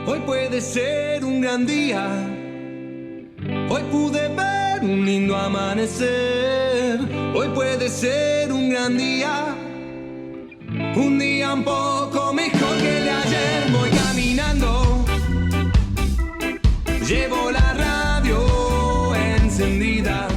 Hoy puede ser un gran día. Hoy pude ver un lindo amanecer. Hoy puede ser un gran día. Un día un poco mejor que el de ayer. Voy caminando. Llevo la radio encendida.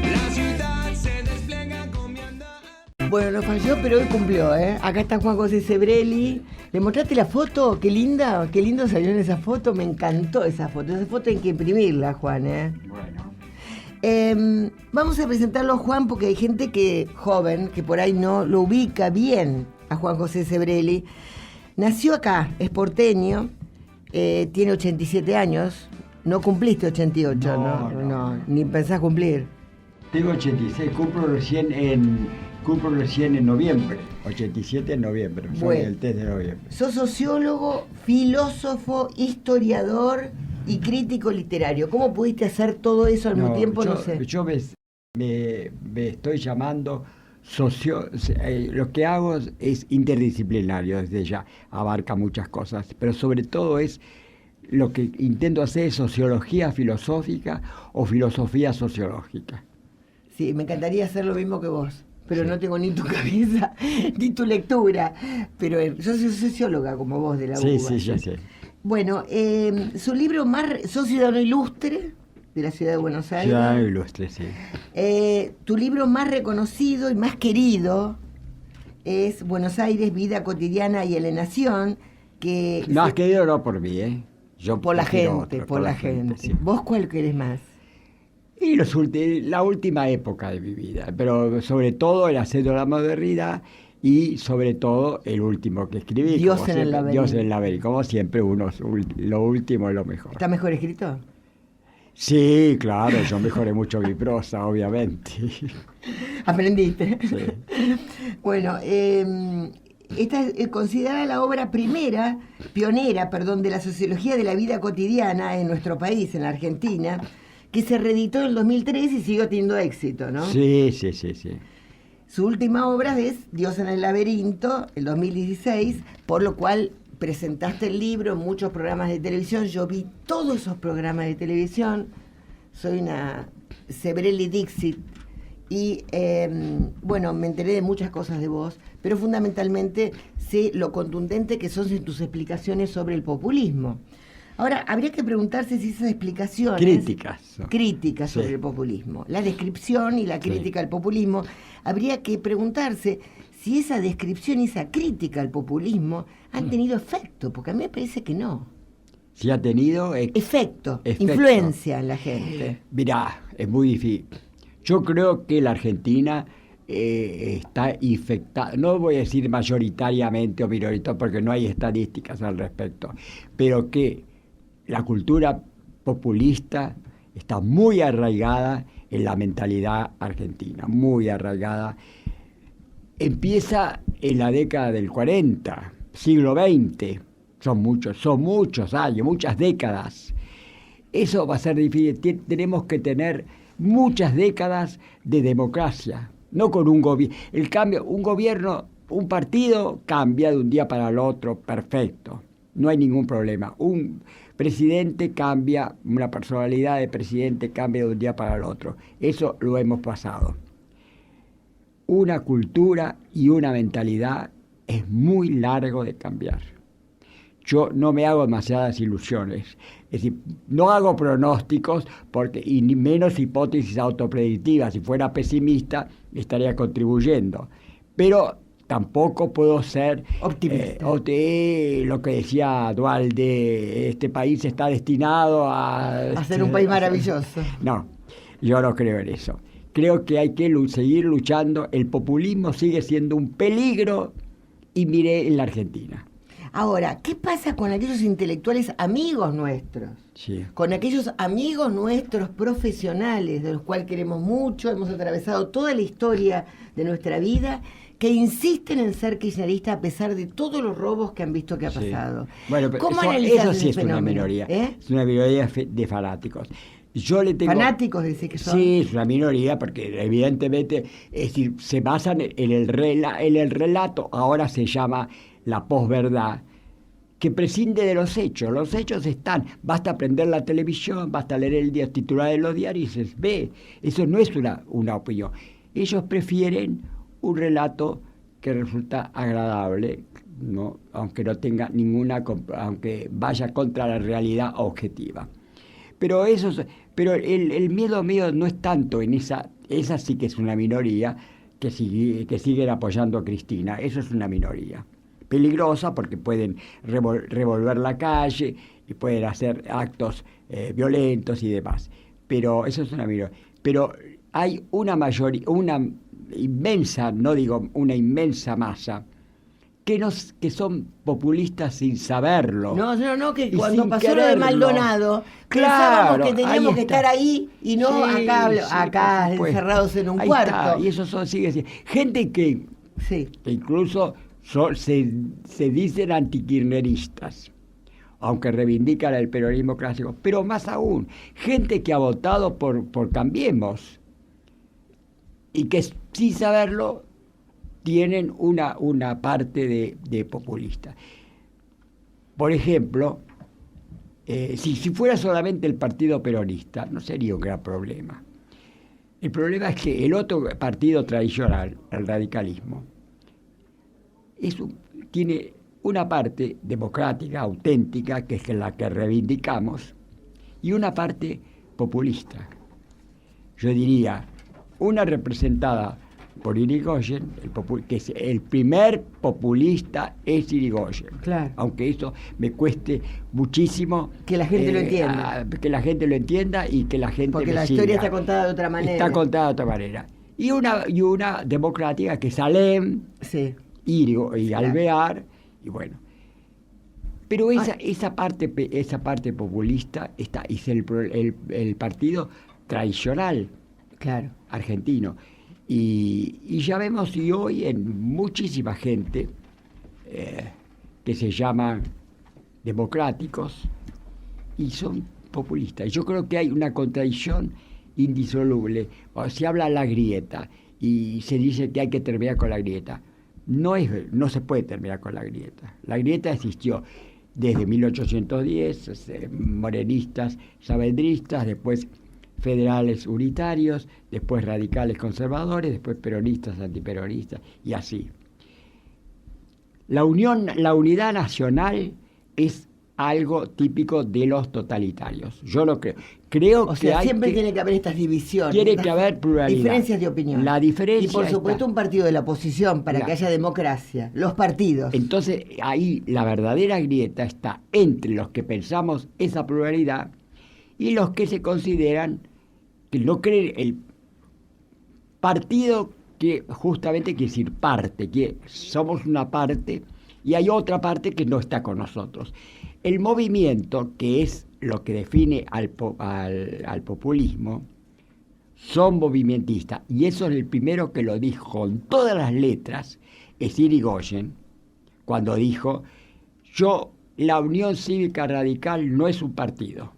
La ciudad se despliega con mi andar. Bueno, no falló, pero hoy cumplió, ¿eh? Acá está Juan José Sebrelli. ¿Le mostraste la foto? Qué linda, qué lindo salió en esa foto. Me encantó esa foto. Esa foto hay que imprimirla, Juan, ¿eh? Bueno. Vamos a presentarlo a Juan porque hay gente joven que por ahí no lo ubica bien a Juan José Sebrelli. Nació acá, es porteño, tiene 87 años. No cumpliste 88, ¿no? Ni pensás cumplir. Tengo 86, cumplo recién en noviembre. 87 en noviembre, soy el 3 de noviembre. Sos sociólogo, filósofo, historiador y crítico literario. ¿Cómo pudiste hacer todo eso al mismo tiempo? No sé. Yo me estoy llamando lo que hago es interdisciplinario desde ya, abarca muchas cosas, pero sobre todo lo que intento hacer es sociología filosófica o filosofía sociológica. Sí, me encantaría hacer lo mismo que vos, pero sí. No tengo ni tu cabeza ni tu lectura. Pero yo soy socióloga como vos de la UBA. Sí, ya sé. Bueno, su libro sos ciudadano ilustre de la ciudad de Buenos Aires. Ciudadano ilustre, sí. Tu libro más reconocido y más querido es Buenos Aires, vida cotidiana y alienación. Más querido no por mí, Yo por la gente, otro, por la gente. Sí. ¿Vos cuál querés más? Y la última época de mi vida, pero sobre todo el ascenso de la modernidad y sobre todo el último que escribí. Dios en el laberinto. Dios en el laberinto. Como siempre, lo último es lo mejor. ¿Está mejor escrito? Sí, claro, yo mejoré mucho mi prosa, obviamente. Aprendiste. Sí. Bueno, esta es considerada la obra pionera, de la sociología de la vida cotidiana en nuestro país, en la Argentina, que se reeditó en el 2003 y siguió teniendo éxito, ¿no? Sí. Su última obra es Dios en el laberinto, el 2016, por lo cual presentaste el libro en muchos programas de televisión. Yo vi todos esos programas de televisión. Soy una Sebrelli Dixit y, me enteré de muchas cosas de vos, pero fundamentalmente sé lo contundente que son tus explicaciones sobre el populismo. Ahora, habría que preguntarse si esas explicaciones... Críticas sobre el populismo. La descripción y la crítica al populismo. Habría que preguntarse si esa descripción y esa crítica al populismo han tenido efecto, porque a mí me parece que no. Si ha tenido... Efecto, influencia en la gente. Mirá, es muy difícil. Yo creo que la Argentina está infectada, no voy a decir mayoritariamente o minoritariamente, porque no hay estadísticas al respecto, pero que la cultura populista está muy arraigada en la mentalidad argentina, muy arraigada. Empieza en la década del 40, siglo XX, son muchos años, muchas décadas. Eso va a ser difícil, tenemos que tener muchas décadas de democracia, no con un gobierno. Un partido cambia de un día para el otro, perfecto, no hay ningún problema. Un presidente cambia, una personalidad de presidente cambia de un día para el otro. Eso lo hemos pasado. Una cultura y una mentalidad es muy largo de cambiar. Yo no me hago demasiadas ilusiones. Es decir, no hago pronósticos y ni menos hipótesis autopredictivas. Si fuera pesimista, estaría contribuyendo. Pero tampoco puedo ser optimista. Lo que decía Duhalde, este país está destinado a ser un país maravilloso. No, yo no creo en eso. Creo que hay que seguir luchando. El populismo sigue siendo un peligro y miré en la Argentina. Ahora, ¿qué pasa con aquellos intelectuales amigos nuestros? Sí. Con aquellos amigos nuestros profesionales, de los cuales queremos mucho, hemos atravesado toda la historia de nuestra vida, que insisten en ser kirchneristas a pesar de todos los robos que han visto que ha pasado. Bueno, pero ¿Cómo eso sí es una minoría. Es una minoría de fanáticos. ¿Fanáticos decís que son? Sí, es una minoría porque evidentemente, es decir, se basan en el relato, ahora se llama la posverdad, que prescinde de los hechos. Los hechos están, basta prender la televisión, basta leer el día titular de los diarios y se ve. Eso no es una opinión. Ellos prefieren un relato que resulta agradable, ¿no? Aunque no tenga aunque vaya contra la realidad objetiva. Pero el miedo mío no es tanto en esa sí que es una minoría que siguen apoyando a Cristina. Eso es una minoría peligrosa porque pueden revolver la calle y pueden hacer actos violentos y demás. Pero eso es una minoría. Pero hay una mayoría, una inmensa, no digo una inmensa masa, que son populistas sin saberlo. No, que y cuando pasó lo de quererlo. Maldonado, Claro, pensábamos que teníamos que estar ahí y no Sí, acá por supuesto. encerrados en un Ahí cuarto. está, y eso sigue siendo. Gente que incluso se dicen antikirchneristas, aunque reivindican el peronismo clásico, pero más aún, gente que ha votado por Cambiemos y que sin saberlo tienen una parte de populista. Por ejemplo, si fuera solamente el partido peronista, no sería un gran problema. El problema es que el otro partido tradicional, el radicalismo, tiene una parte democrática, auténtica, que es la que reivindicamos, y una parte populista. Yo diría, una representada por Irigoyen, que es el primer populista es Irigoyen. Claro. Aunque eso me cueste muchísimo que la gente lo entienda. Que la gente lo entienda y que la gente porque lo la siga. historia está contada de otra manera. Está contada de otra manera. Y una democrática que es Alem, sí. Irigo y Claro. Alvear, y bueno. Pero esa parte populista es el partido tradicional, Claro. argentino. Y ya vemos y hoy en muchísima gente que se llaman democráticos y son populistas. Yo creo que hay una contradicción indisoluble. Se habla de la grieta y se dice que hay que terminar con la grieta. No se puede terminar con la grieta. La grieta existió desde 1810, morenistas, saavedristas, después federales unitarios, después radicales conservadores, después peronistas, antiperonistas, y así. La unidad nacional es algo típico de los totalitarios. Yo lo creo. Creo O sea, que siempre tiene que haber estas divisiones. Tiene que haber pluralidad. Diferencias de opinión. La diferencia y por supuesto está. un partido de la oposición para que haya democracia. Los partidos. Entonces, ahí la verdadera grieta está entre los que pensamos esa pluralidad y los que se consideran que no creen el partido que justamente quiere decir parte, que somos una parte y hay otra parte que no está con nosotros. El movimiento, que es lo que define al populismo, son movimentistas, y eso es el primero que lo dijo con todas las letras, es Irigoyen, cuando dijo, la Unión Cívica Radical no es un partido.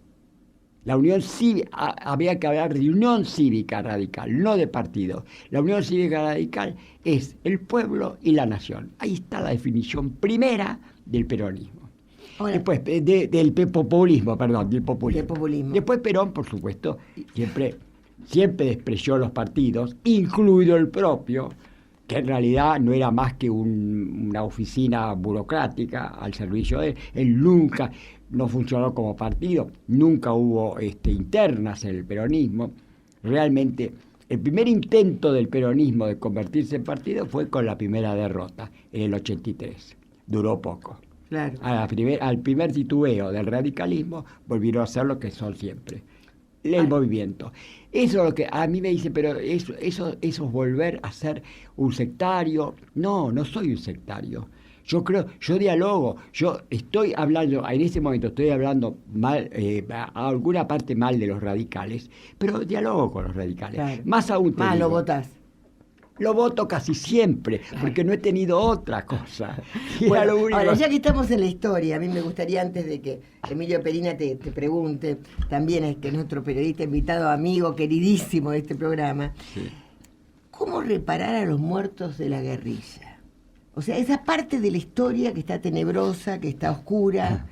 La Unión Cívica, había que hablar de Unión Cívica Radical, no de partido. La Unión Cívica Radical es el pueblo y la nación. Ahí está la definición primera del peronismo. Ahora, después, del populismo. Del populismo. Después Perón, por supuesto, siempre despreciou los partidos, incluido el propio, que en realidad no era más que una oficina burocrática al servicio de él. Él nunca no funcionó como partido, nunca hubo internas en el peronismo. Realmente, el primer intento del peronismo de convertirse en partido fue con la primera derrota, en el 83. Duró poco. Claro. Al primer titubeo del radicalismo volvieron a ser lo que son siempre, el movimiento. Eso es lo que a mí me dice, pero eso es volver a ser un sectario. No soy un sectario. Yo dialogo, yo estoy hablando, en este momento estoy hablando mal, a alguna parte mal de los radicales, pero dialogo con los radicales. Claro. Más aún te digo, lo votás. Lo voto casi siempre, porque no he tenido otra cosa. Bueno, ahora, ya que estamos en la historia, a mí me gustaría, antes de que Emilio Perina te pregunte, también es que nuestro periodista invitado, amigo, queridísimo de este programa, sí. ¿Cómo reparar a los muertos de la guerrilla? O sea, esa parte de la historia que está tenebrosa, que está oscura,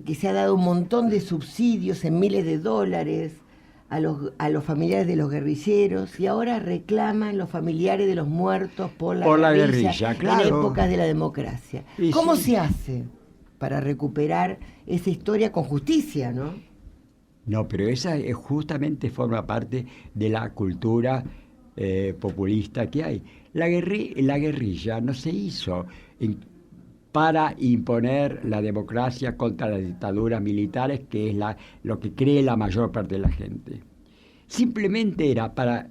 que se ha dado un montón de subsidios en miles de dólares a los familiares de los guerrilleros, y ahora reclaman los familiares de los muertos por la guerrilla, claro. En épocas de la democracia. Y ¿Cómo sí. se hace para recuperar esa historia con justicia, no? No, pero esa justamente forma parte de la cultura populista que hay. La guerrilla no se hizo para imponer la democracia contra las dictaduras militares, que es lo que cree la mayor parte de la gente. Simplemente era para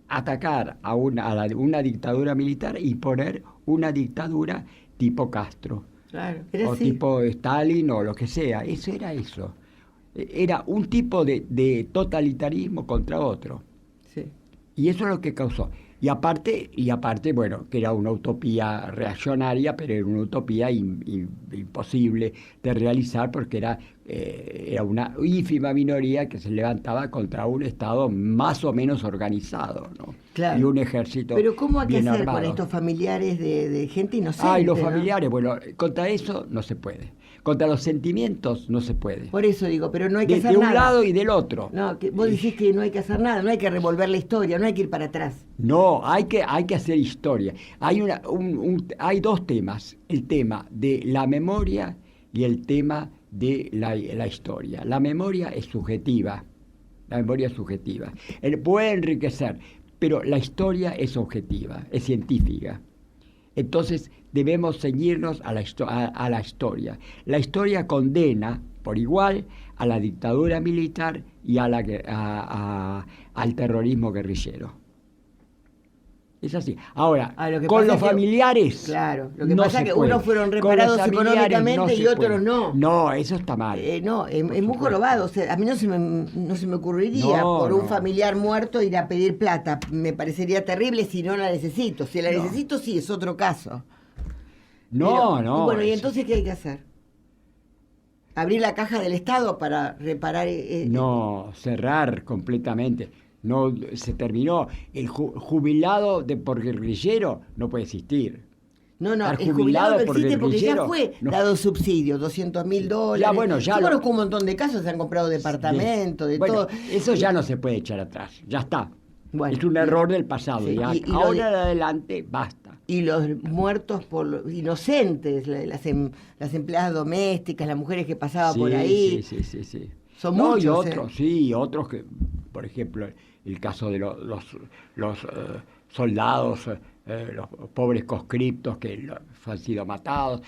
atacar a una dictadura militar y poner una dictadura tipo Castro, Claro, era o así. tipo Stalin o lo que sea. Eso era eso. Era un tipo de totalitarismo contra otro. Sí. Y eso es lo que causó. Y aparte, bueno, que era una utopía reaccionaria, pero era una utopía imposible de realizar, porque era una ínfima minoría que se levantaba contra un Estado más o menos organizado, ¿no? Claro. Y un ejército Pero ¿cómo hay que bien hacer armado. con estos familiares de gente inocente? Ah, y los ¿no? familiares, bueno, contra eso no se puede. Contra los sentimientos no se puede. Por eso digo, pero no hay que De hacer un nada. lado y del otro. No, que vos decís que no hay que hacer nada, no hay que revolver la historia, no hay que ir para atrás. No, hay que hacer historia. Hay dos temas, el tema de la memoria y el tema de la historia. La memoria es subjetiva, puede enriquecer, pero la historia es objetiva, es científica. Entonces debemos ceñirnos a la historia. La historia condena por igual a la dictadura militar y al terrorismo guerrillero. Es así. Ahora, Lo que con pasa los es que- familiares. Claro, lo que no pasa se es que puede. unos fueron Con los reparados familiares económicamente y se otros puede. no. No, eso está mal. No, es Por muy supuesto. jorobado. O sea, a mí no se me ocurriría No, por un no. familiar muerto ir a pedir plata. Me parecería terrible si no la necesito. Si la No. necesito, sí, es otro caso. No, Pero- no. Y bueno, ¿y eso- entonces qué hay que hacer? ¿Abrir la caja del Estado para reparar? No, cerrar completamente. No, se terminó. El jubilado por guerrillero no puede existir. No, Estar el jubilado no por existe porque ya guerrillero, fue no. dado subsidio, $200.000. Ya, bueno, ya Yo lo- conozco un montón de casos, se han comprado departamentos, de Bueno, todo. eso ya no se puede echar atrás. Ya está. Bueno, es un error del pasado. sí, Ya. y lo Ahora de- en adelante, basta. Y los muertos por los inocentes, las empleadas domésticas, las mujeres que pasaban Sí, por ahí. sí. Son No, muchos. y otros, sí, otros que, por ejemplo, el caso de los soldados, los pobres conscriptos que han sido matados.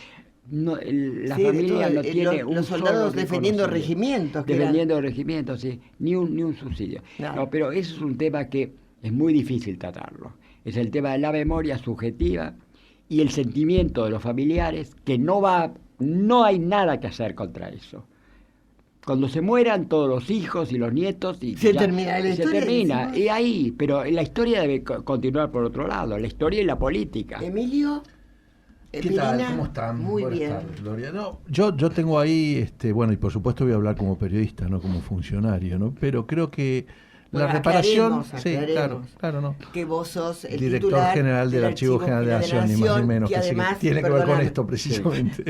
No, la Sí, de familia todo, no tiene un los solo soldados defendiendo reconocimiento. regimientos. que eran- Defendiendo regimientos, sí, ni un subsidio. No. No, pero eso es un tema que es muy difícil tratarlo. Es el tema de la memoria subjetiva y el sentimiento de los familiares, que no hay nada que hacer contra eso. Cuando se mueran todos los hijos y los nietos, y Se termina la se historia, termina, decimos. y ahí, pero la historia debe continuar por otro lado, la historia y la política. Emilio, ¿Qué tal? Pirina, ¿Cómo están? Muy Buenas bien. tardes, Gloria. No, yo tengo ahí, bueno, y por supuesto voy a hablar como periodista, no como funcionario, ¿no? Pero creo que Bueno, la reparación, aclaremos. sí, claro, no. Que vos sos el Director titular general del Archivo General de la Nación, ni más ni menos, que sí, además, tiene que ver con perdóname, esto precisamente.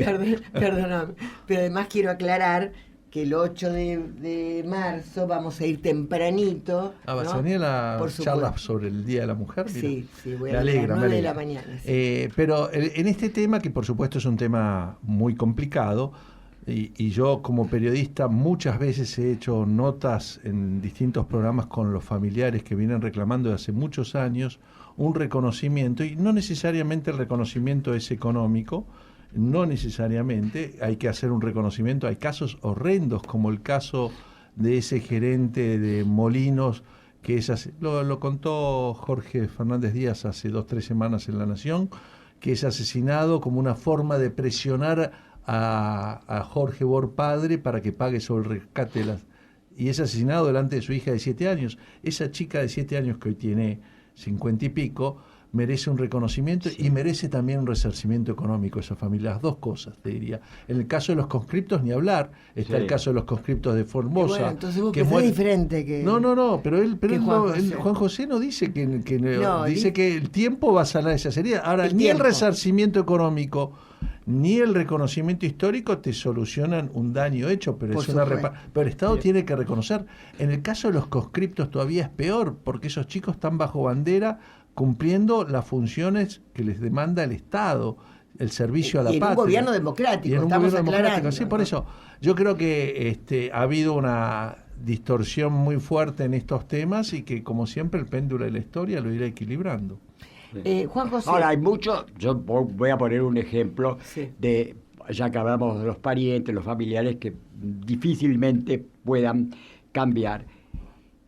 Perdóname, pero además quiero aclarar que el 8 de marzo vamos a ir tempranito. ¿Vas ¿no? a venir a la Por charla supuesto. sobre el Día de la Mujer? Mira. Sí, voy Me a alegra, las me 9 de la alegra. mañana. Sí. Pero en este tema, que por supuesto es un tema muy complicado, y yo como periodista muchas veces he hecho notas en distintos programas con los familiares que vienen reclamando de hace muchos años un reconocimiento, y no necesariamente el reconocimiento es económico, no necesariamente, hay que hacer un reconocimiento. Hay casos horrendos como el caso de ese gerente de Molinos, que lo contó Jorge Fernández Díaz hace 2 o 3 semanas en La Nación, que es asesinado como una forma de presionar a Jorge Bor padre para que pague sobre el rescate y es asesinado delante de su hija de 7 años. Esa chica de 7 años, que hoy tiene 50 y pico, merece un reconocimiento y merece también un resarcimiento económico esa familia. Las dos cosas, te diría. En el caso de los conscriptos, ni hablar. Está el caso de los conscriptos de Formosa. Bueno, entonces vos pensás diferente que... No, pero Juan Juan José no dice que No, dice que el tiempo va a sanar esa herida. Ahora, ni el resarcimiento económico ni el reconocimiento histórico te solucionan un daño hecho, pero pero el Estado tiene que reconocer. En el caso de los conscriptos todavía es peor, porque esos chicos están bajo bandera cumpliendo las funciones que les demanda el Estado, el servicio a la patria. Y en un gobierno democrático, estamos aclarando. Sí, por eso yo creo que ha habido una distorsión muy fuerte en estos temas y que, como siempre, el péndulo de la historia lo irá equilibrando. Juan José. Ahora, hay mucho, yo voy a poner un ejemplo de, ya que hablamos de los parientes, los familiares que difícilmente puedan cambiar.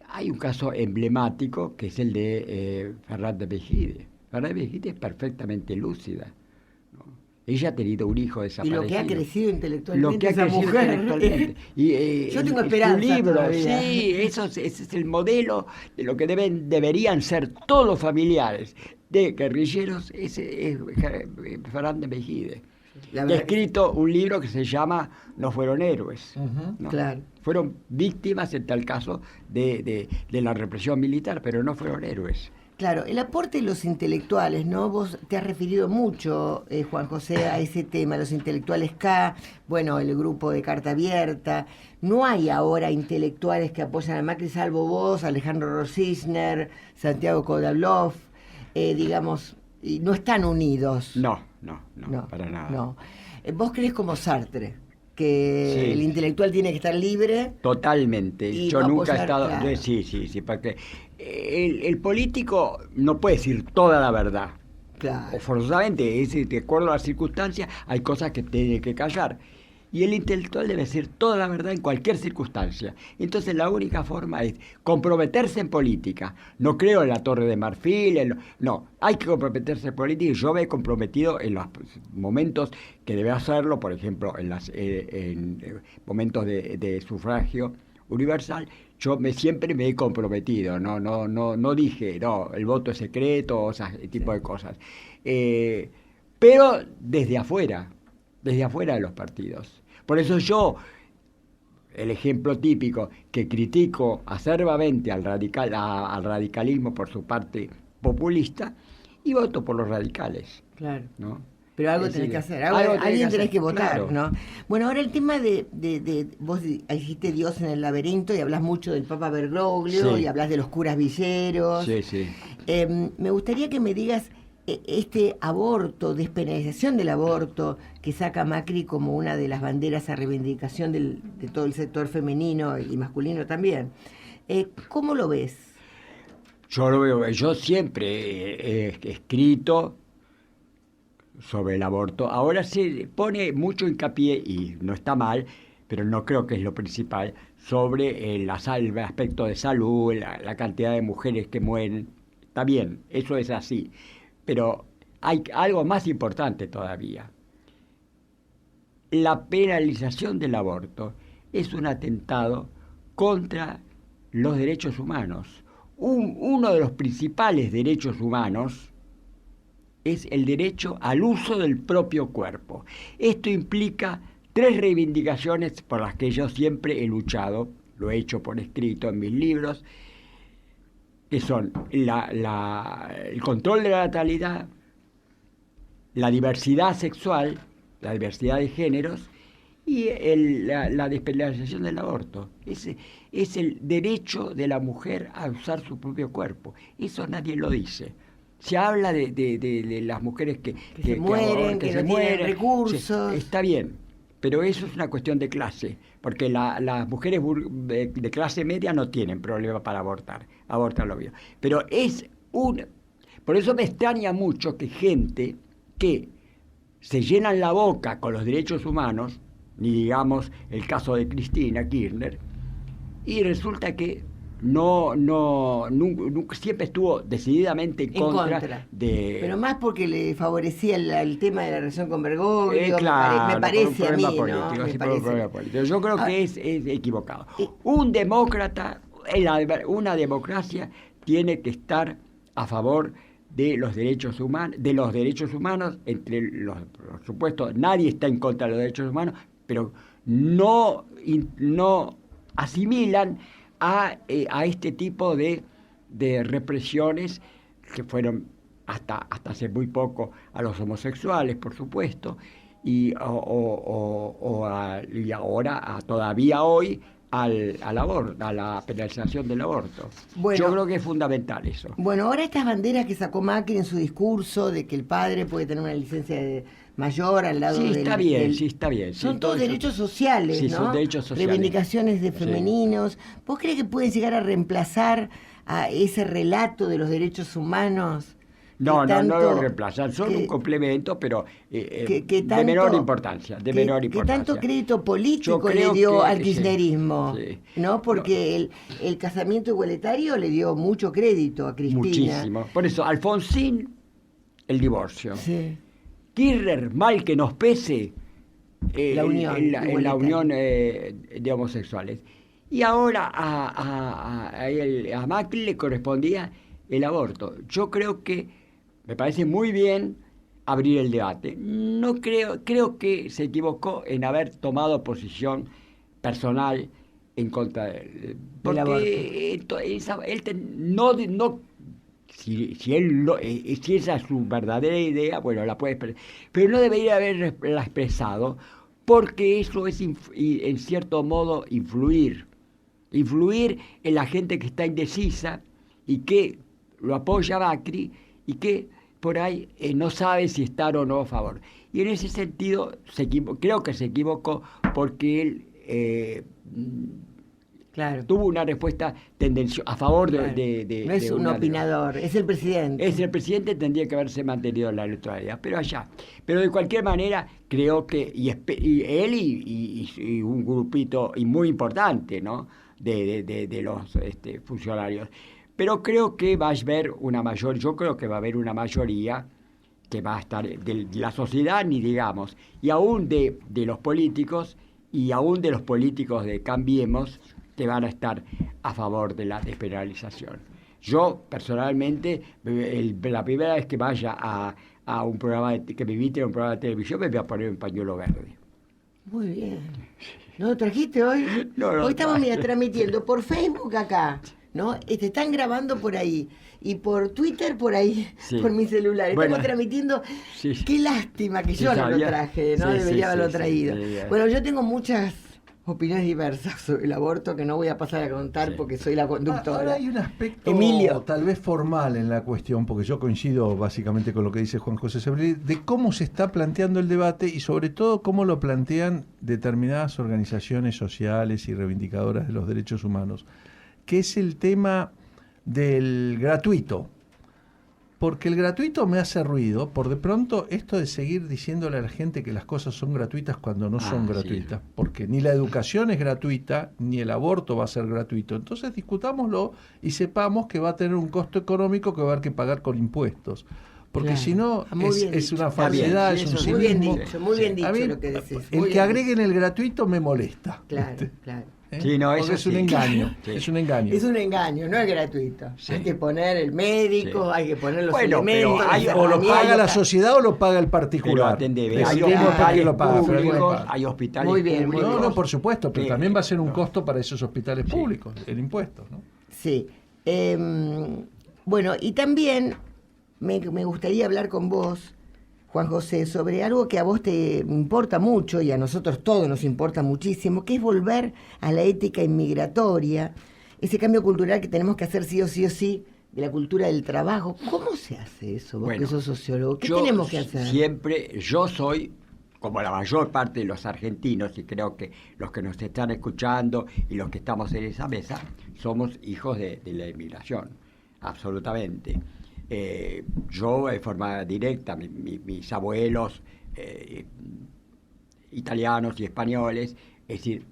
Hay un caso emblemático que es el de Fernández Mejide. Fernández Mejide es perfectamente lúcida, ¿no? Ella ha tenido un hijo desaparecido. Y lo que ha crecido intelectualmente esa mujer. Yo tengo esperanza. Su libro, todavía. sí, ese es el modelo de lo que deberían ser todos los familiares de guerrilleros, es Fernández Mejide. Ha escrito un libro que se llama No fueron héroes. ¿No? Claro. Fueron víctimas, en tal caso, de la represión militar, pero no fueron héroes. Claro, el aporte de los intelectuales, ¿no? Vos te has referido mucho, Juan José, a ese tema, los intelectuales K, bueno, el grupo de Carta Abierta. No hay ahora intelectuales que apoyan a Macri, salvo vos, Alejandro Rosisner, Santiago Kodablov, digamos, y no están unidos. No, para nada. No. ¿Vos crees como Sartre que el intelectual tiene que estar libre? Totalmente. Yo nunca he estado... Claro. Sí, porque el político no puede decir toda la verdad. Claro. O forzosamente, de acuerdo a las circunstancias, hay cosas que tiene que callar. Y el intelectual debe decir toda la verdad en cualquier circunstancia. Entonces la única forma es comprometerse en política. No creo en la Torre de Marfil, no, hay que comprometerse en política y yo me he comprometido en los momentos que debe hacerlo, por ejemplo, en momentos de sufragio universal. Yo siempre me he comprometido, no dije, no, el voto es secreto, o ese tipo de cosas. Pero desde afuera de los partidos. Por eso yo, el ejemplo típico, que critico acerbamente al radicalismo por su parte populista, y voto por los radicales. Claro. ¿No? Pero algo tenés que hacer, alguien tenés que votar, claro. ¿No? Bueno, ahora el tema de vos dijiste Dios en el laberinto y hablas mucho del Papa Bergoglio y hablas de los curas villeros. Sí. Me gustaría que me digas este aborto, despenalización del aborto que saca Macri como una de las banderas a reivindicación de todo el sector femenino y masculino también. ¿Cómo lo ves? Yo lo veo, yo siempre he escrito sobre el aborto. Ahora se pone mucho hincapié, y no está mal, pero no creo que es lo principal, sobre el aspecto de salud, la cantidad de mujeres que mueren. Está bien, eso es así. Pero hay algo más importante todavía. La penalización del aborto es un atentado contra los derechos humanos. Uno de los principales derechos humanos es el derecho al uso del propio cuerpo. Esto implica 3 reivindicaciones por las que yo siempre he luchado, lo he hecho por escrito en mis libros, que son el control de la natalidad, la diversidad sexual, la diversidad de géneros y la despenalización del aborto. Ese es el derecho de la mujer a usar su propio cuerpo. Eso nadie lo dice. Se habla de las mujeres que se mueren, que no tienen recursos. Está bien, pero eso es una cuestión de clase, porque las mujeres de clase media no tienen problema para abortar lo obvio. Pero por eso me extraña mucho que gente que se llenan la boca con los derechos humanos, ni digamos el caso de Cristina Kirchner, y resulta que nunca, siempre estuvo decididamente en contra de... Pero más porque le favorecía el tema de la relación con Bergoglio, claro, me parece a mí, político. Yo creo que es equivocado. Un demócrata, una democracia, tiene que estar a favor de los derechos humanos, por supuesto, nadie está en contra de los derechos humanos, pero no asimilan a este tipo de represiones que fueron hasta hace muy poco a los homosexuales, por supuesto, y ahora, todavía hoy, al aborto, a la penalización del aborto. Bueno, yo creo que es fundamental eso. Bueno, ahora estas banderas que sacó Macri en su discurso de que el padre puede tener una licencia mayor al lado Sí, está bien. Son Sí, todos todo derechos sociales, sí, ¿no? son derechos sociales. Reivindicaciones de femeninos. ¿Vos crees que pueden llegar a reemplazar a ese relato de los derechos humanos? No lo reemplazan, son un complemento, pero de menor importancia. ¿Qué tanto crédito político le dio al kirchnerismo? Sí. ¿No? Porque el casamiento igualitario le dio mucho crédito a Cristina. Muchísimo. Por eso, Alfonsín, el divorcio. Sí. Kirchner, mal que nos pese, la unión en la unión de homosexuales. Y ahora a Macri le correspondía el aborto. Yo creo que me parece muy bien abrir el debate. No creo que se equivocó en haber tomado posición personal en contra de él. Porque si esa es su verdadera idea, bueno, la puede expresar. Pero no debería haberla expresado, porque eso es, en cierto modo, influir en la gente que está indecisa y que lo apoya a Macri y que por ahí no sabe si estar o no a favor. Y en ese sentido creo que se equivocó, porque él tuvo una respuesta tendenciosa a favor de no es un opinador, es el presidente. El presidente, tendría que haberse mantenido en la neutralidad, pero de cualquier manera creo que él y un grupito y muy importante, ¿no?, de los funcionarios. Pero creo que va a haber yo creo que va a haber una mayoría que va a estar de la sociedad, ni digamos, y aún de los políticos, y aún de los políticos de Cambiemos, que van a estar a favor de la despenalización. Yo, personalmente, la primera vez que vaya a un programa, que me inviten a un programa de televisión, me voy a poner un pañuelo verde. Muy bien. ¿No lo trajiste hoy? No, hoy estamos transmitiendo por Facebook acá, ¿no? Te están grabando por ahí. Y por Twitter por ahí, por mi celular. Estamos transmitiendo. Sí. Qué lástima que yo no lo traje, ¿no? Debería haberlo traído. Bueno, yo tengo muchas opiniones diversas sobre el aborto que no voy a pasar a contar porque soy la conductora. Ahora hay un aspecto tal vez formal en la cuestión, porque yo coincido básicamente con lo que dice Juan José Sebrelli, de cómo se está planteando el debate y sobre todo cómo lo plantean determinadas organizaciones sociales y reivindicadoras de los derechos humanos, que es el tema del gratuito. Porque el gratuito me hace ruido, por de pronto esto de seguir diciéndole a la gente que las cosas son gratuitas cuando no son gratuitas, porque ni la educación es gratuita, ni el aborto va a ser gratuito. Entonces discutámoslo y sepamos que va a tener un costo económico que va a haber que pagar con impuestos. Porque si no, es una falsedad, es un cinismo. Muy bien dicho lo que decís. El que agreguen el gratuito me molesta. Claro. Sí, no, eso es un engaño. Sí. Es un engaño. Es un engaño, no es gratuito. Sí. Hay que poner el médico, hay que poner los elementos. O lo paga la sociedad o lo paga el particular. Hay hospitales muy bien, públicos. No, por supuesto, pero también va a ser un costo para esos hospitales públicos, el impuesto, ¿no? Sí. Bueno, y también me gustaría hablar con vos, Juan José, sobre algo que a vos te importa mucho y a nosotros todos nos importa muchísimo, que es volver a la ética inmigratoria, ese cambio cultural que tenemos que hacer sí o sí de la cultura del trabajo. ¿Cómo se hace eso, vos que sos sociólogo? ¿Qué tenemos que hacer? Yo soy, como la mayor parte de los argentinos, y creo que los que nos están escuchando y los que estamos en esa mesa, somos hijos de la inmigración, absolutamente. Yo de forma directa, mis abuelos italianos y españoles, es decir,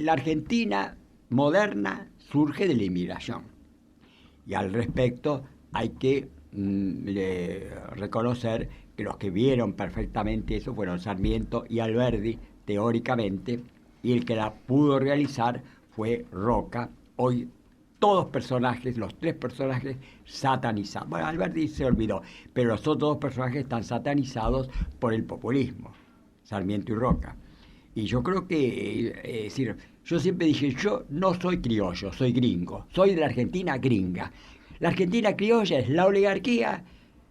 la Argentina moderna surge de la inmigración, y al respecto hay que reconocer que los que vieron perfectamente eso fueron Sarmiento y Alberdi, teóricamente, y el que la pudo realizar fue Roca. Hoy todos personajes, los 3 personajes satanizados. Bueno, Alberti se olvidó, pero los otros 2 personajes están satanizados por el populismo, Sarmiento y Roca. Y yo creo que, es decir, yo siempre dije, yo no soy criollo, soy gringo, soy de la Argentina gringa. La Argentina criolla es la oligarquía,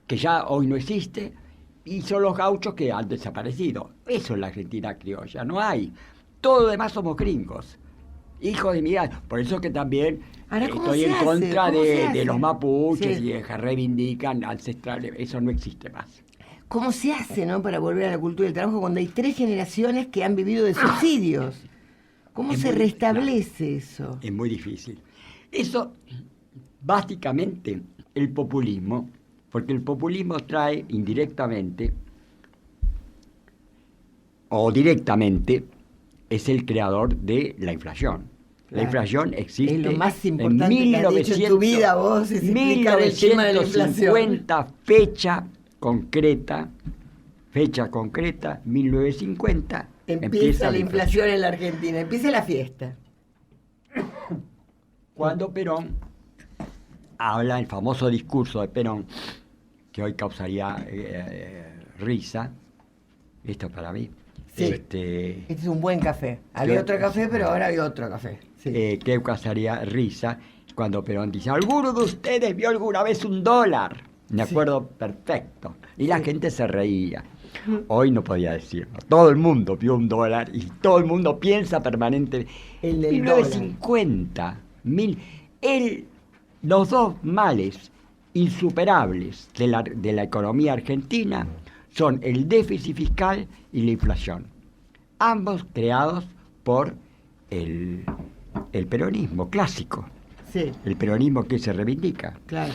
que ya hoy no existe, y son los gauchos que han desaparecido. Eso es la Argentina criolla, no hay. Todo lo demás somos gringos, hijos de inmigrantes. Por eso que también estoy en contra de los mapuches y que reivindican ancestrales. Eso no existe más. ¿Cómo se hace, no, para volver a la cultura del trabajo cuando hay 3 generaciones que han vivido de subsidios? ¿Cómo se restablece eso? Es muy difícil. Eso, básicamente, el populismo, porque el populismo trae indirectamente o directamente, es el creador de la inflación. Claro. La inflación existe es lo más importante que has dicho en tu vida, vos, es explicar el tema de la inflación. 1950, fecha concreta, 1950. Empieza la inflación en la Argentina, empieza la fiesta. Cuando Perón habla, el famoso discurso de Perón, que hoy causaría risa, esto para mí. Sí, este es un buen café. Había otro café, pero ahora hay otro café. Sí. Que causaría risa cuando Perón dice, ¿alguno de ustedes vio alguna vez $1? Me acuerdo perfecto. Y la gente se reía. Hoy no podía decirlo. Todo el mundo vio $1 y todo el mundo piensa permanentemente. En 1950, los 2 males insuperables de la economía argentina son el déficit fiscal y la inflación. Ambos creados por el peronismo clásico. Sí. El peronismo que se reivindica. Claro.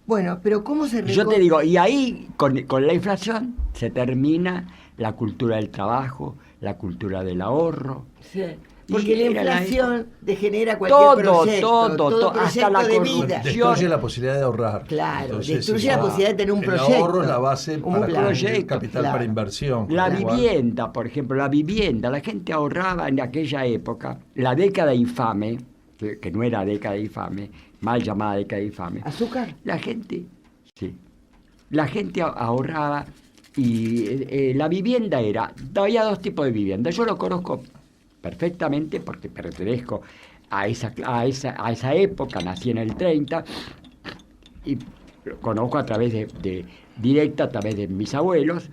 Bueno, pero ¿cómo se Yo te digo, y ahí con la inflación se termina la cultura del trabajo, la cultura del ahorro. Sí. Porque la inflación degenera cualquier proyecto, todo hasta la de vida. Destruye la posibilidad de ahorrar. Claro, entonces, destruye la posibilidad de tener un proyecto. El ahorro es la base para el capital para inversión. La vivienda, por ejemplo, la gente ahorraba en aquella época, la década infame, que no era década infame, mal llamada década infame. ¿Azúcar? La gente ahorraba y la vivienda había 2 tipos de vivienda. Yo lo conozco perfectamente porque pertenezco a esa época, nací en el 30 y lo conozco a través directa a través de mis abuelos.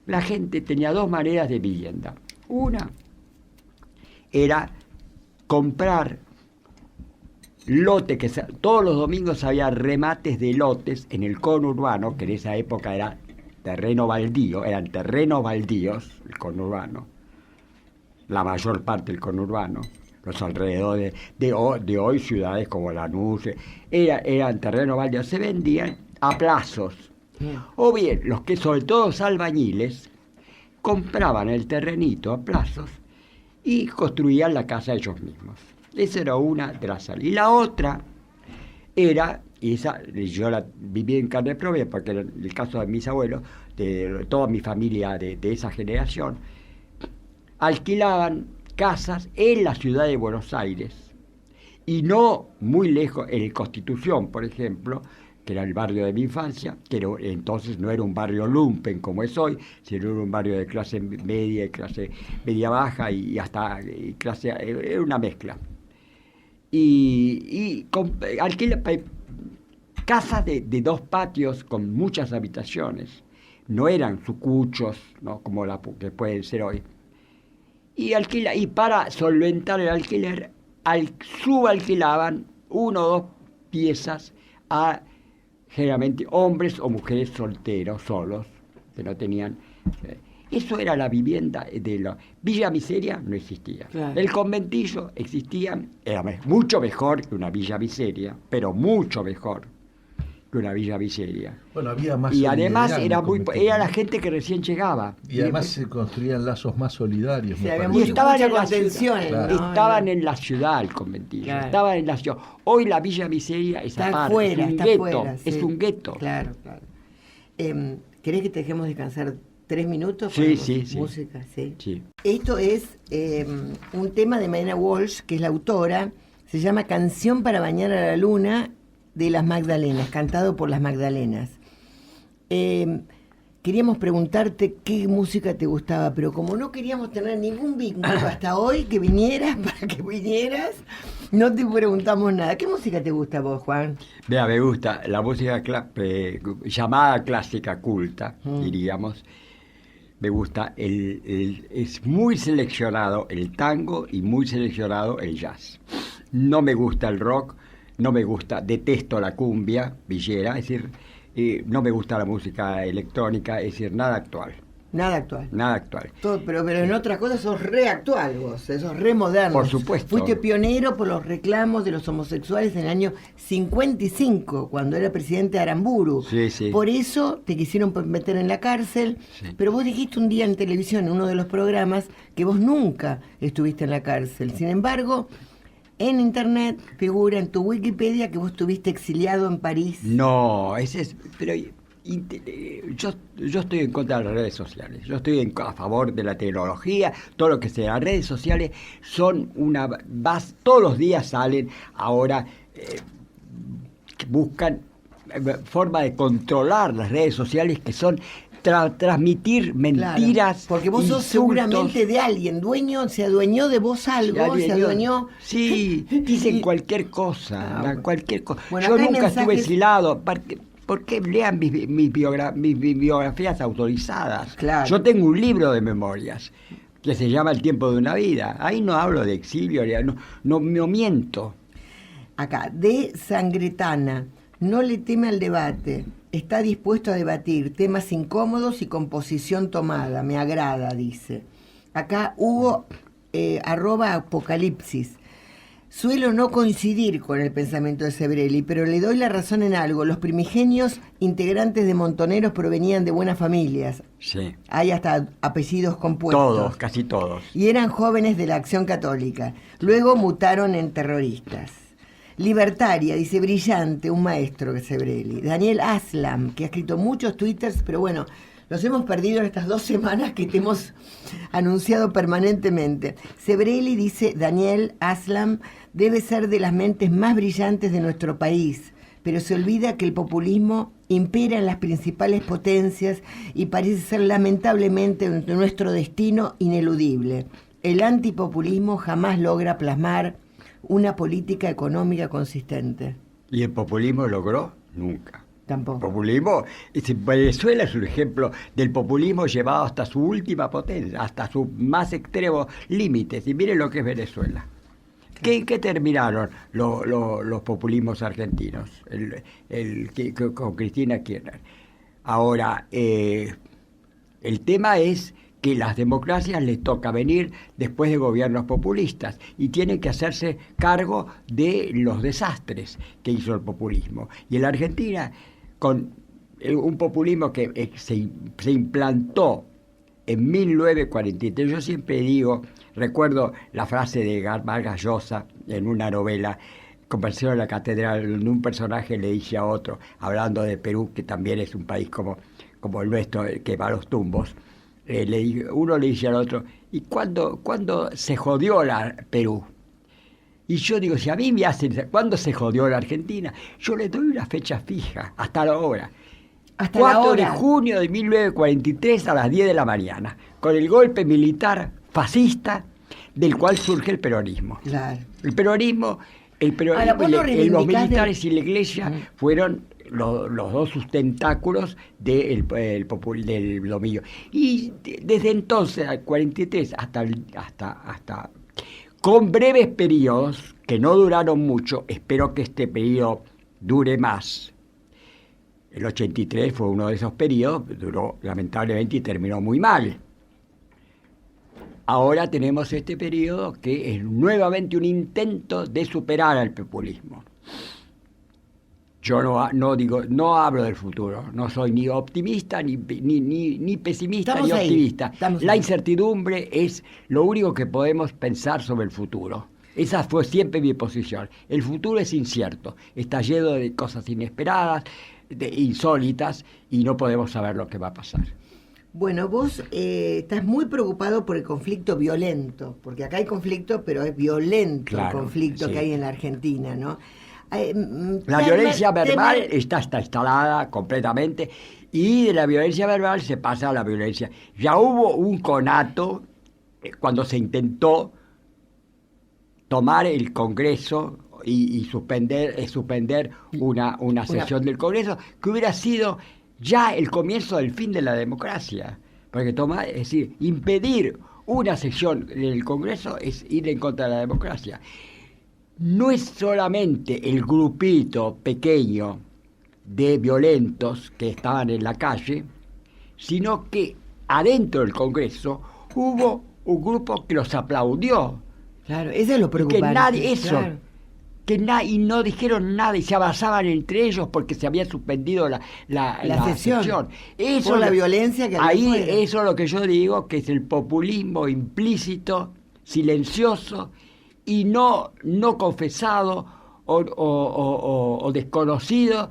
La gente tenía 2 maneras de vivienda. Una era comprar lotes, que todos los domingos había remates de lotes en el conurbano, que en esa época era terreno baldío, eran terrenos baldíos, el conurbano, la mayor parte del conurbano, los alrededores de hoy ciudades como Lanús, eran terrenos baldíos, se vendían a plazos. O bien, los que sobre todo los albañiles compraban el terrenito a plazos y construían la casa ellos mismos. Esa era una de las salidas. Y la otra era, y esa yo la viví en carne propia, porque en el caso de mis abuelos, de toda mi familia de esa generación, alquilaban casas en la ciudad de Buenos Aires, y no muy lejos, en Constitución, por ejemplo, que era el barrio de mi infancia, que entonces no era un barrio lumpen como es hoy, sino era un barrio de clase media, clase media baja y hasta clase, era una mezcla. Y alquila casas de 2 patios con muchas habitaciones, no eran sucuchos, ¿no? Como que pueden ser hoy. Y para solventar el alquiler, subalquilaban 1 o 2 piezas a generalmente hombres o mujeres solteros, solos, que no tenían. Eso era la vivienda de la Villa Miseria, no existía. Claro. El conventillo existía, era mucho mejor que una Villa Miseria, pero mucho mejor que una Villa Miseria. Bueno, había más y además era la gente que recién llegaba. Y además se construían lazos más solidarios. Sí, y estaban en la ciudad. Claro. Estaban en la ciudad el conventillo. Claro. Estaban en la ciudad. Hoy la Villa Miseria está afuera, es un gueto. Claro, claro. ¿Querés que te dejemos descansar 3 minutos? Sí. Música, sí. Esto es un tema de Mariana Walsh, que es la autora, Se llama Canción para bañar a la luna de las Magdalenas, cantado por las Magdalenas. Queríamos preguntarte qué música te gustaba, pero como no queríamos tener ningún vínculo hasta hoy, que vinieras, para que vinieras, no te preguntamos nada. ¿Qué música te gusta a vos, Juan? Vea, me gusta la música llamada clásica culta, diríamos. Me gusta, es muy seleccionado el tango y muy seleccionado el jazz. No me gusta el rock, no me gusta, detesto la cumbia villera, es decir, no me gusta la música electrónica, es decir, nada actual. Nada actual. Nada actual. Todo, pero en otras cosas sos re actual vos, sos re moderno. Por supuesto. Fuiste pionero por los reclamos de los homosexuales en el año 55, cuando era presidente Aramburu. Sí, sí. Por eso te quisieron meter en la cárcel, sí. Pero vos dijiste un día en televisión, en uno de los programas, que vos nunca estuviste en la cárcel. Sin embargo, en internet figura en tu Wikipedia que vos estuviste exiliado en París. No, pero yo estoy en contra de las redes sociales. Yo estoy a favor de la tecnología, todo lo que sea. Las redes sociales son todos los días salen ahora, buscan forma de controlar las redes sociales que son transmitir mentiras. Claro, porque vos sos seguramente de alguien, se adueñó de vos algo, se adueñó. Sí, dicen cualquier cosa, cualquier cosa. Bueno, yo nunca estuve exilado. ¿Por qué lean mis biografías autorizadas? Claro. Yo tengo un libro de memorias que se llama El tiempo de una vida. Ahí no hablo de exilio, no miento. Acá, de Sangretana, no le teme al debate. Está dispuesto a debatir temas incómodos y con posición tomada. Me agrada, dice. Acá Hugo, @apocalipsis. Suelo no coincidir con el pensamiento de Sebrelli, pero le doy la razón en algo. Los primigenios integrantes de Montoneros provenían de buenas familias. Sí. Hay hasta apellidos compuestos. Todos, casi todos. Y eran jóvenes de la Acción Católica. Luego mutaron en terroristas. Libertaria, dice, brillante, un maestro que Sebrelli. Daniel Aslam, que ha escrito muchos twitters, pero bueno, los hemos perdido en estas 2 semanas que te hemos anunciado permanentemente. Sebrelli, dice Daniel Aslam, debe ser de las mentes más brillantes de nuestro país, pero se olvida que el populismo impera en las principales potencias y parece ser lamentablemente nuestro destino ineludible. El antipopulismo jamás logra plasmar una política económica consistente. ¿Y el populismo logró? Nunca. Tampoco. El populismo, Venezuela es un ejemplo del populismo llevado hasta su última potencia, hasta sus más extremos límites. Y miren lo que es Venezuela. ¿Qué terminaron los populismos argentinos? Con Cristina Kirchner. Ahora, el tema es que las democracias les toca venir después de gobiernos populistas y tienen que hacerse cargo de los desastres que hizo el populismo. Y en la Argentina, con un populismo que se implantó en 1943, yo siempre recuerdo la frase de Vargas Llosa en una novela, Conversación en la Catedral, donde un personaje le dice a otro, hablando de Perú, que también es un país como el nuestro, que va a los tumbos, uno le dice al otro, ¿y cuándo se jodió Perú? Y yo digo, si a mí me hacen, ¿cuándo se jodió la Argentina? Yo le doy una fecha fija, hasta la hora. 4 de junio de 1943 a las 10 de la mañana, con el golpe militar fascista del cual surge el peronismo. Claro. El peronismo, los militares y la iglesia fueron los 2 sustentáculos del dominio. Y desde entonces, al 43, hasta con breves periodos, que no duraron mucho, espero que este periodo dure más. El 83 fue uno de esos periodos, duró lamentablemente y terminó muy mal. Ahora tenemos este periodo que es nuevamente un intento de superar al populismo. Yo no hablo del futuro, no soy ni optimista, ni pesimista, Estamos ni optimista. La incertidumbre es lo único que podemos pensar sobre el futuro. Esa fue siempre mi posición. El futuro es incierto, está lleno de cosas inesperadas, insólitas, y no podemos saber lo que va a pasar. Bueno, vos estás muy preocupado por el conflicto violento, porque acá hay conflicto, pero es violento Claro, el conflicto sí. que hay en la Argentina, ¿no? La violencia verbal está instalada completamente y de la violencia verbal se pasa a la violencia. Ya hubo un conato cuando se intentó tomar el Congreso y suspender una sesión del Congreso, que hubiera sido ya el comienzo del fin de la democracia. Porque es decir, impedir una sesión del Congreso es ir en contra de la democracia. No es solamente el grupito pequeño de violentos que estaban en la calle, sino que adentro del Congreso hubo un grupo que los aplaudió. Claro, eso es lo preocupante. Que nadie, claro. y no dijeron nada y se abrazaban entre ellos porque se había suspendido la sesión. Eso por la violencia que había ahí fuera. eso es lo que yo digo, que es el populismo implícito, silencioso y no confesado o desconocido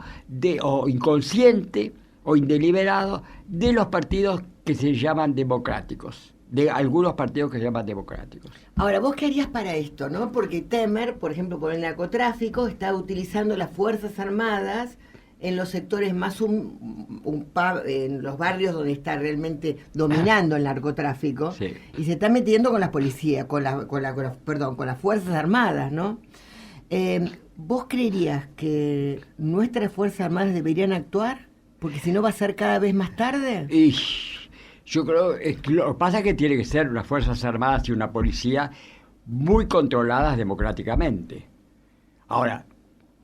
o inconsciente o indeliberado de los partidos que se llaman democráticos, de algunos partidos que se llaman democráticos. Ahora, ¿vos qué harías para esto, no? Porque Temer, por ejemplo, por el narcotráfico, está utilizando las Fuerzas Armadas en los sectores más en los barrios donde está realmente dominando el narcotráfico, Sí. y se está metiendo con las policías, con las Fuerzas Armadas, ¿no? ¿Vos creerías que nuestras Fuerzas Armadas deberían actuar? Porque si no va a ser cada vez más tarde. Y yo creo que lo que pasa es que tiene que ser unas Fuerzas Armadas y una policía muy controladas democráticamente. Ahora,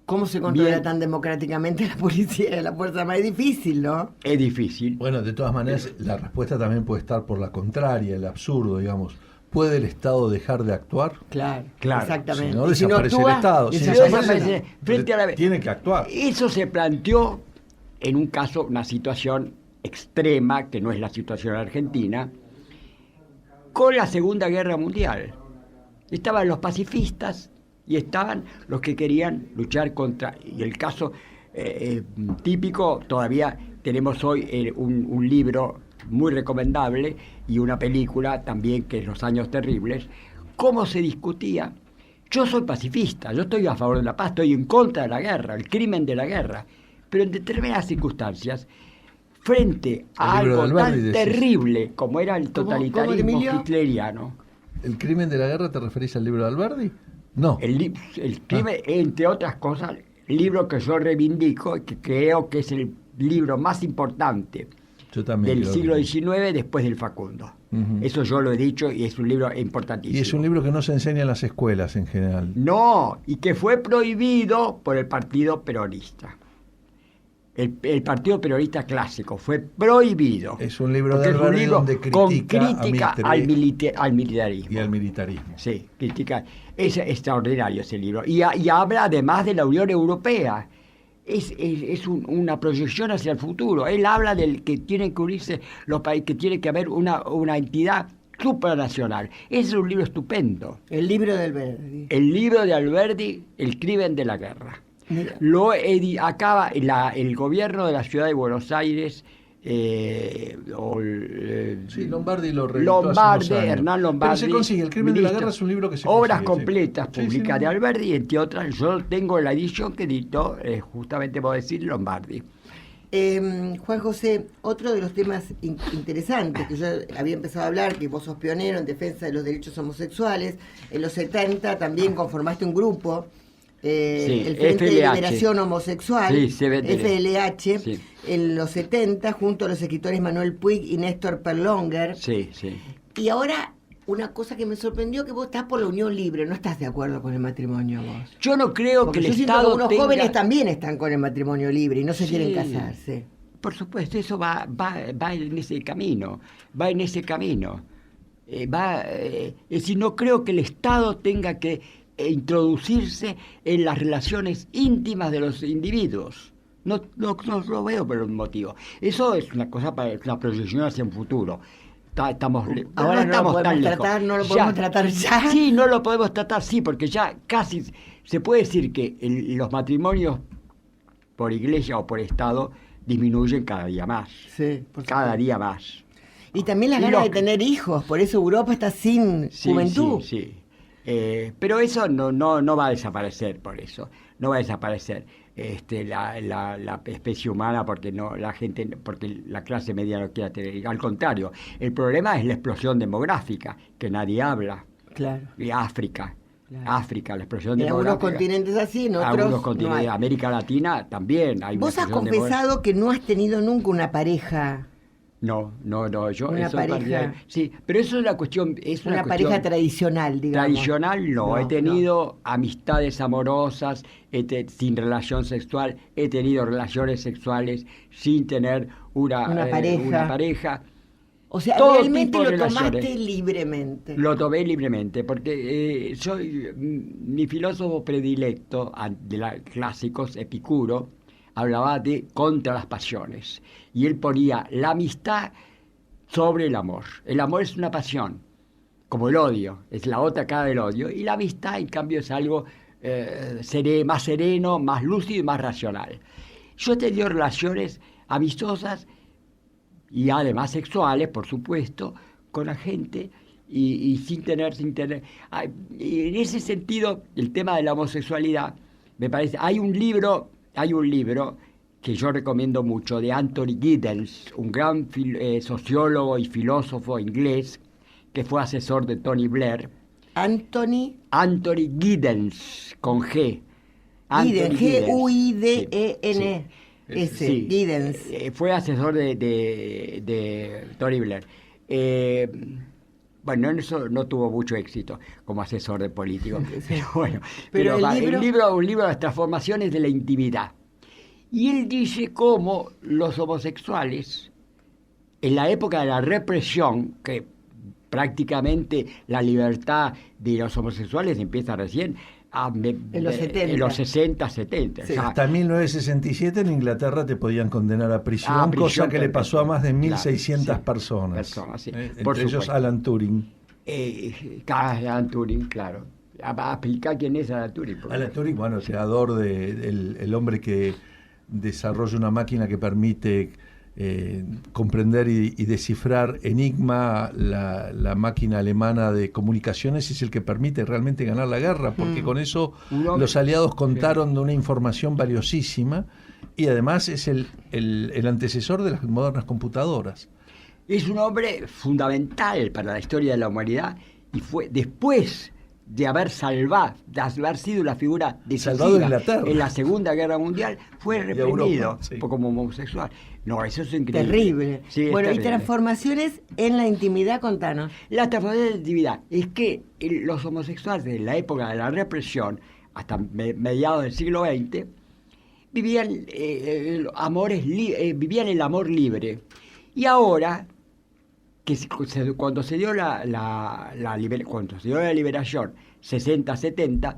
¿Cómo se controla bien, tan democráticamente la policía y la Fuerza Armada? Es difícil, ¿no? es difícil. Bueno, de todas maneras, la respuesta también puede estar por la contraria, el absurdo, digamos. ¿Puede el Estado dejar de actuar? Claro, Claro. exactamente. Si no, Y si no desaparece actúa, el Estado. Si desaparece, desaparece, frente a la- tiene que actuar. Eso se planteó en un caso, una situación extrema, que no es la situación argentina, con la Segunda Guerra Mundial. Estaban los pacifistas y estaban los que querían luchar contra... Y el caso típico, todavía tenemos hoy un libro muy recomendable y una película también, que es Los Años Terribles, cómo se discutía. Yo soy pacifista, yo estoy a favor de la paz, estoy en contra de la guerra, el crimen de la guerra, pero en determinadas circunstancias, frente a El libro algo de tan Alberdi, decís. terrible como era el ¿Cómo, totalitarismo Emilio? hitleriano, ¿El crimen de la guerra te referís al libro de Alberdi? No. el crimen, entre otras cosas, el libro que yo reivindico y que creo que es el libro más importante Yo también del creo siglo que- XIX después del Facundo. Ujú. Eso yo lo he dicho y es un libro importantísimo. Y es un libro que no se enseña en las escuelas en general. No, y que fue prohibido por el Partido Peronista. El Partido Peronista clásico fue prohibido. Es un libro porque de es un Alberdi libro donde con critica a crítica Mitre al militarismo. y al militarismo. Sí, critica. Es extraordinario ese libro. Y habla además de la Unión Europea. Es una proyección hacia el futuro. Él habla del que tienen que unirse los países, que tiene que haber una entidad supranacional. Ese es un libro estupendo. El libro del Verdi. El libro de Alberdi, El crimen de la guerra. Mira. Acaba el gobierno de la ciudad de Buenos Aires, Sí, Lombardi lo reeditó hace Lombardi, unos años. Hernán Lombardi. Pero se consigue, El crimen de la ministro. guerra es un libro que se Obras consigue, sí. completas Sí, publicadas sí, de no. Alberdi, entre otras. Yo tengo la edición que editó, justamente puedo decir, Lombardi. Juan José, otro de los temas interesantes que yo había empezado a hablar, que vos sos pionero en defensa de los derechos homosexuales, en los 70 también conformaste un grupo, el Frente de FLH. Liberación Homosexual, Sí, CBT. FLH, Sí. en los 70, junto a los escritores Manuel Puig y Néstor Perlonger. Sí, sí. Y ahora, una cosa que me sorprendió, que vos estás por la unión libre, no estás de acuerdo con el matrimonio vos. Yo no creo Porque que yo el siento Estado que unos tenga... jóvenes también están con el matrimonio libre y no se Sí. quieren casarse. Por supuesto, eso va en ese camino, es decir, no creo que el Estado tenga que introducirse en las relaciones íntimas de los individuos. No lo veo por un motivo. Eso es una cosa para la proyección hacia un futuro. Ahora no estamos tan lejos. No lo podemos tratar ya. Sí, no lo podemos tratar, sí, porque ya casi se puede decir que los matrimonios por iglesia o por Estado disminuyen cada día más. Sí, por Cada supuesto. día más. Y también las ganas de tener hijos, por eso Europa está sin juventud. Sí. Pero eso no va a desaparecer por eso, no va a desaparecer la especie humana porque la clase media no quiera tener. Al contrario, el problema es la explosión demográfica, que nadie habla. Claro. Y África, la explosión en demográfica. algunos continentes así, en otros algunos continentes, no hay. América Latina también hay. Vos has confesado que no has tenido nunca una pareja. No, yo una eso pareja. Sí, pero eso es una cuestión, una pareja tradicional, digamos. Tradicional no, he tenido amistades amorosas, sin relación sexual, he tenido relaciones sexuales sin tener una pareja. O sea, Todo realmente tipo de lo tomaste relaciones. libremente. Lo tomé libremente, porque mi filósofo predilecto de clásicos, Epicuro, hablaba de contra las pasiones. Y él ponía la amistad sobre el amor. El amor es una pasión, como el odio, es la otra cara del odio. Y la amistad, en cambio, es algo más sereno, más lúcido y más racional. Yo he tenido relaciones amistosas y además sexuales, por supuesto, con la gente y sin tener. Y en ese sentido, el tema de la homosexualidad, me parece, hay un libro que yo recomiendo mucho, de Anthony Giddens, un gran sociólogo y filósofo inglés, que fue asesor de Tony Blair. Anthony Giddens, con G. Giddens, G-U-I-D-E-N. Sí. Giddens. Fue asesor de Tony Blair. Bueno, en eso no tuvo mucho éxito como asesor de político. Pero bueno, pero un libro de las transformaciones de la intimidad. Y él dice cómo los homosexuales, en la época de la represión, que prácticamente la libertad de los homosexuales empieza recién en los 70. En los 60, 70. Sí, O sea, hasta 1967 en Inglaterra te podían condenar a prisión, cosa que le pasó a más de 1.600 personas. Sí. Entre ellos Alan Turing. Alan Turing, claro. A explicar quién es Alan Turing. Alan Turing, bueno, el creador el hombre que desarrolla una máquina que permite comprender y descifrar Enigma, la máquina alemana de comunicaciones, es el que permite realmente ganar la guerra, porque con eso los aliados contaron de una información valiosísima y además es el antecesor de las modernas computadoras. Es un hombre fundamental para la historia de la humanidad y fue después de haber sido la figura decisiva en la Segunda Guerra Mundial, fue reprimido como homosexual. No, eso es increíble. Terrible. Sí, bueno, terrible. Y transformaciones en la intimidad, contanos. La transformación en la intimidad es que los homosexuales de la época de la represión, hasta mediados del siglo XX, vivían vivían el amor libre. Y ahora, cuando se dio la liberación 60-70,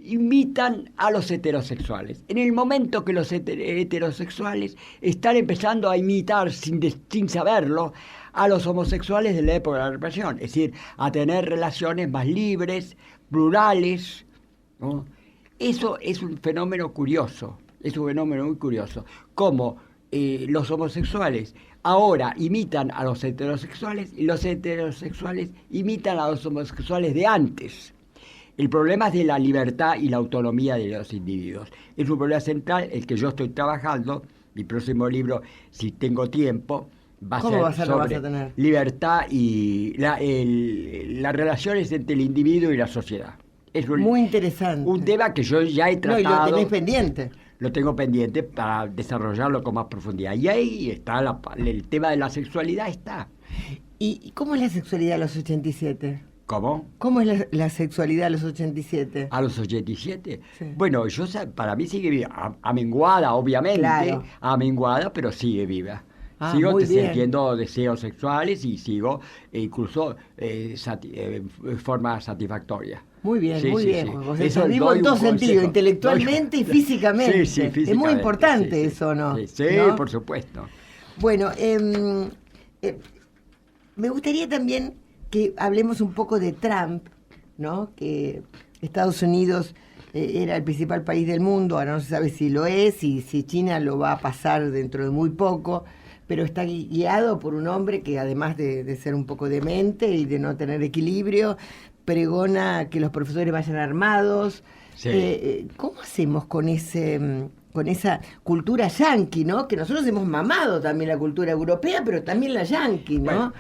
invitan a los heterosexuales. En el momento que los heterosexuales están empezando a imitar, sin saberlo, a los homosexuales de la época de la represión, es decir, a tener relaciones más libres, plurales, ¿no? Eso es un fenómeno curioso, es un fenómeno muy curioso, como los homosexuales ahora imitan a los heterosexuales y los heterosexuales imitan a los homosexuales de antes. El problema es de la libertad y la autonomía de los individuos. Es un problema central el que yo estoy trabajando. Mi próximo libro, si tengo tiempo, va a ser sobre libertad y las relaciones entre el individuo y la sociedad. Es muy interesante. Un tema que yo ya he tratado. No, y lo tenés pendiente. Lo tengo pendiente para desarrollarlo con más profundidad. Y ahí está el tema de la sexualidad. ¿Y cómo es la sexualidad a los 87? ¿Cómo? ¿Cómo es la sexualidad a los 87? ¿A los 87? Sí. Bueno, para mí sigue viva. Amenguada, obviamente. Claro. Amenguada, pero sigue viva. Sigo sintiendo deseos sexuales y sigo incluso forma satisfactoria. Muy bien, muy bien. Sí. Eso vivo en todo sentido, intelectualmente y físicamente. Sí, físicamente. Es muy importante eso, ¿no? Sí, ¿no? Por supuesto. Bueno, me gustaría también que hablemos un poco de Trump, ¿no? Que Estados Unidos era el principal país del mundo, ahora no se sabe si lo es, y si China lo va a pasar dentro de muy poco, pero está guiado por un hombre que además de ser un poco demente y de no tener equilibrio, pregona que los profesores vayan armados. Sí. ¿Cómo hacemos con esa cultura yanqui, ¿no? Que nosotros hemos mamado también la cultura europea, pero también la yanqui, ¿no? Bueno,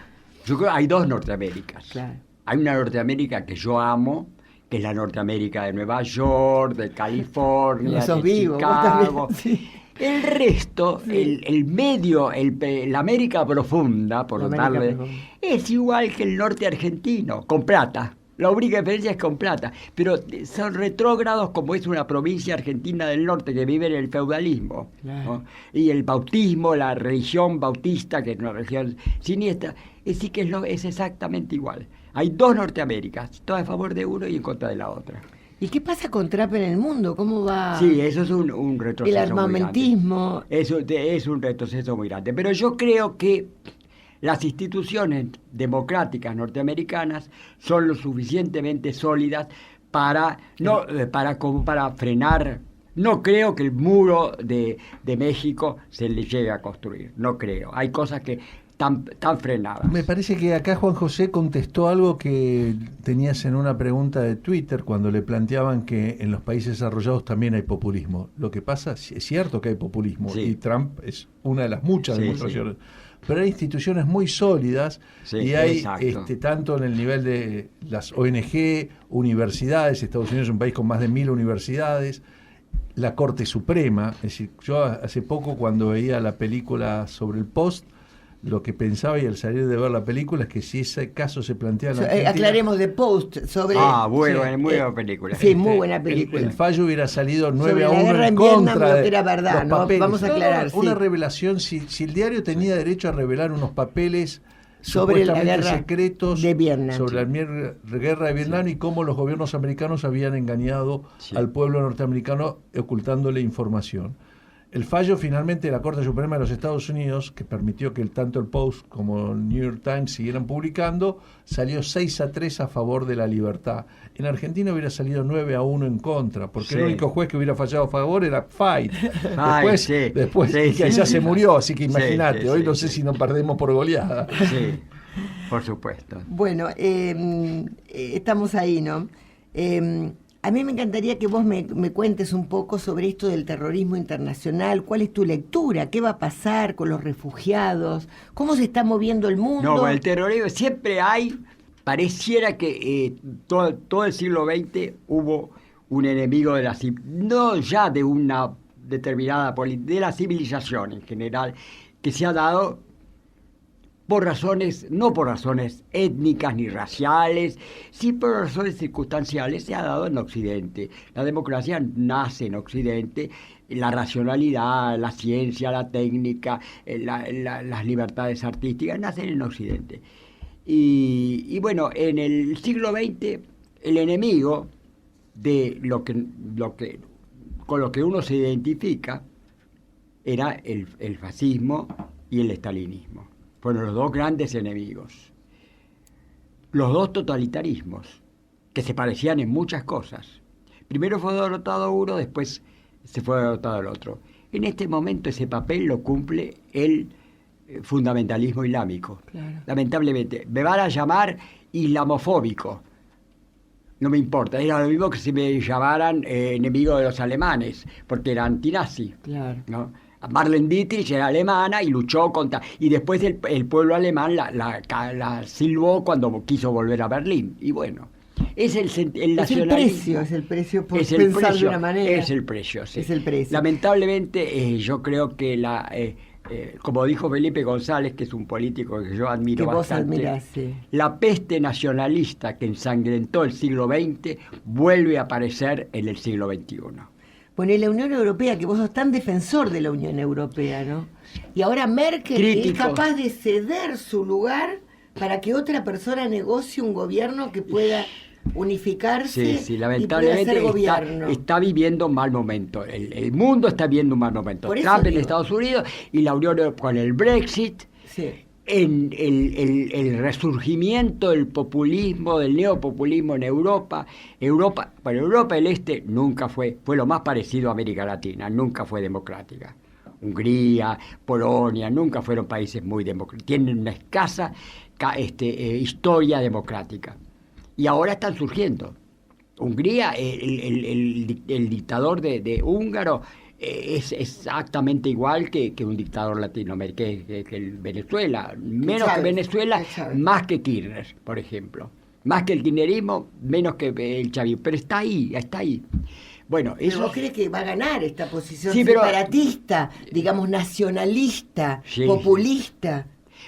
yo creo que hay dos Norteaméricas. Claro. Hay una Norteamérica que yo amo, que es la Norteamérica de Nueva York, de California, Sos de vivo, vos Chicago. también, sí. El resto, Sí. el medio, la América profunda, por La América darle, profunda. es igual que el norte argentino, con plata. La única diferencia es con plata, pero son retrógrados como es una provincia argentina del norte que vive en el feudalismo, Claro. ¿no? Y el bautismo, la religión bautista, que es una religión siniestra, es decir que es exactamente igual. Hay dos Norteaméricas, todas a favor de uno y en contra de la otra. ¿Y qué pasa con Trump en el mundo? ¿Cómo va Sí, eso es un retroceso el armamentismo? Es un retroceso muy grande. Pero yo creo que las instituciones democráticas norteamericanas son lo suficientemente sólidas como para frenar. No creo que el muro de México se le llegue a construir. No creo. Hay cosas que están frenadas. Me parece que acá Juan José contestó algo que tenías en una pregunta de Twitter cuando le planteaban que en los países desarrollados también hay populismo. Lo que pasa, es cierto que hay populismo, Sí. y Trump es una de las muchas Sí, demostraciones. Pero hay instituciones muy sólidas, Sí, y hay exacto. tanto en el nivel de las ONG, universidades. Estados Unidos es un país con más de 1000 universidades, la Corte Suprema. Es decir, yo hace poco, cuando veía la película sobre el Post, lo que pensaba, y al salir de ver la película, es que si ese caso se plantea en la Argentina, Aclaremos de Post sobre... Bueno, Sí. muy buena película. Sí, muy buena película. El fallo hubiera salido Sobre 9-1 la guerra en en Vietnam, contra lo de que era verdad, los ¿no? papeles. Vamos a aclarar, Una sí. revelación, si el diario tenía derecho a revelar unos papeles Sobre la supuestamente guerra secretos de Vietnam. sobre la guerra de Vietnam, y cómo los gobiernos americanos habían engañado Sí. al pueblo norteamericano ocultándole información. El fallo finalmente de la Corte Suprema de los Estados Unidos, que permitió que tanto el Post como el New York Times siguieran publicando, salió 6-3 a favor de la libertad. En Argentina hubiera salido 9-1 en contra, porque Sí. el único juez que hubiera fallado a favor era Fayt. Sí. Después Sí, que sí. ya se murió, así que Sí, imagínate, sí, hoy sí, no sé sí. si nos perdemos por goleada. Sí, por supuesto. Bueno, estamos ahí, ¿no? A mí me encantaría que vos me cuentes un poco sobre esto del terrorismo internacional. ¿Cuál es tu lectura? ¿Qué va a pasar con los refugiados? ¿Cómo se está moviendo el mundo? No, con el terrorismo siempre pareciera que todo el siglo XX hubo un enemigo no ya de una determinada política, de la civilización en general, que se ha dado no por razones étnicas ni raciales, sí por razones circunstanciales, se ha dado en Occidente. La democracia nace en Occidente, la racionalidad, la ciencia, la técnica, las libertades artísticas nacen en Occidente. Y bueno, en el siglo XX el enemigo de con lo que uno se identifica era el fascismo y el estalinismo. Fueron los dos grandes enemigos. Los dos totalitarismos, que se parecían en muchas cosas. Primero fue derrotado uno, después se fue derrotado el otro. En este momento ese papel lo cumple el fundamentalismo islámico. Claro. Lamentablemente. Me van a llamar islamofóbico. No me importa. Era lo mismo que si me llamaran enemigo de los alemanes, porque era antinazi. Claro. ¿No? Marlene Dietrich era alemana y luchó contra... Y después el pueblo alemán la silbó cuando quiso volver a Berlín. Y bueno, es el nacionalismo. Es el precio por Es el pensar precio, de una manera. es el precio, sí. Es el precio. Lamentablemente, yo creo que como dijo Felipe González, que es un político que yo admiro Que vos bastante, admirás, sí. la peste nacionalista que ensangrentó el siglo XX vuelve a aparecer en el siglo XXI. Bueno, y la Unión Europea, que vos sos tan defensor de la Unión Europea, ¿no? Y ahora Merkel Crítico. es capaz de ceder su lugar para que otra persona negocie un gobierno que pueda unificarse Sí, y pueda lamentablemente ser gobierno. está viviendo un mal momento. El mundo está viviendo un mal momento. Por eso Trump en digo. Estados Unidos y la Unión Europea con el Brexit. Sí. En el resurgimiento del populismo, del neopopulismo en Europa. Europa del Este nunca fue lo más parecido a América Latina, nunca fue democrática. Hungría, Polonia, nunca fueron países muy democráticos. Tienen una escasa historia democrática. Y ahora están surgiendo. Hungría, el dictador de húngaro es exactamente igual que un dictador latinoamericano, que el Venezuela. Menos Chávez, que Venezuela, que Chávez. más que Kirchner, por ejemplo. Más que el kirchnerismo, menos que el chavismo. Pero está ahí, está ahí. Bueno, ¿Pero eso... vos crees que va a ganar esta posición Sí, pero- separatista, digamos nacionalista, Sí, populista?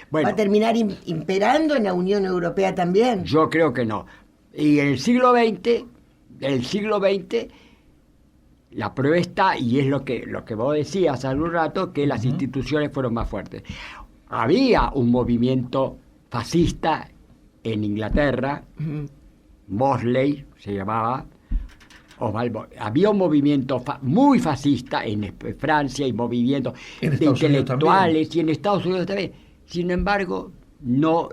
Bueno. ¿Va a terminar imperando en la Unión Europea también? Yo creo que no. Y en el siglo XX, la prueba está, y es lo que vos decías hace un rato, que las instituciones fueron más fuertes. Había un movimiento fascista en Inglaterra, Ujú. Mosley se llamaba, había un movimiento muy fascista en Francia y movimientos En de Estados Unidos intelectuales y en Estados Unidos también. Sin embargo, no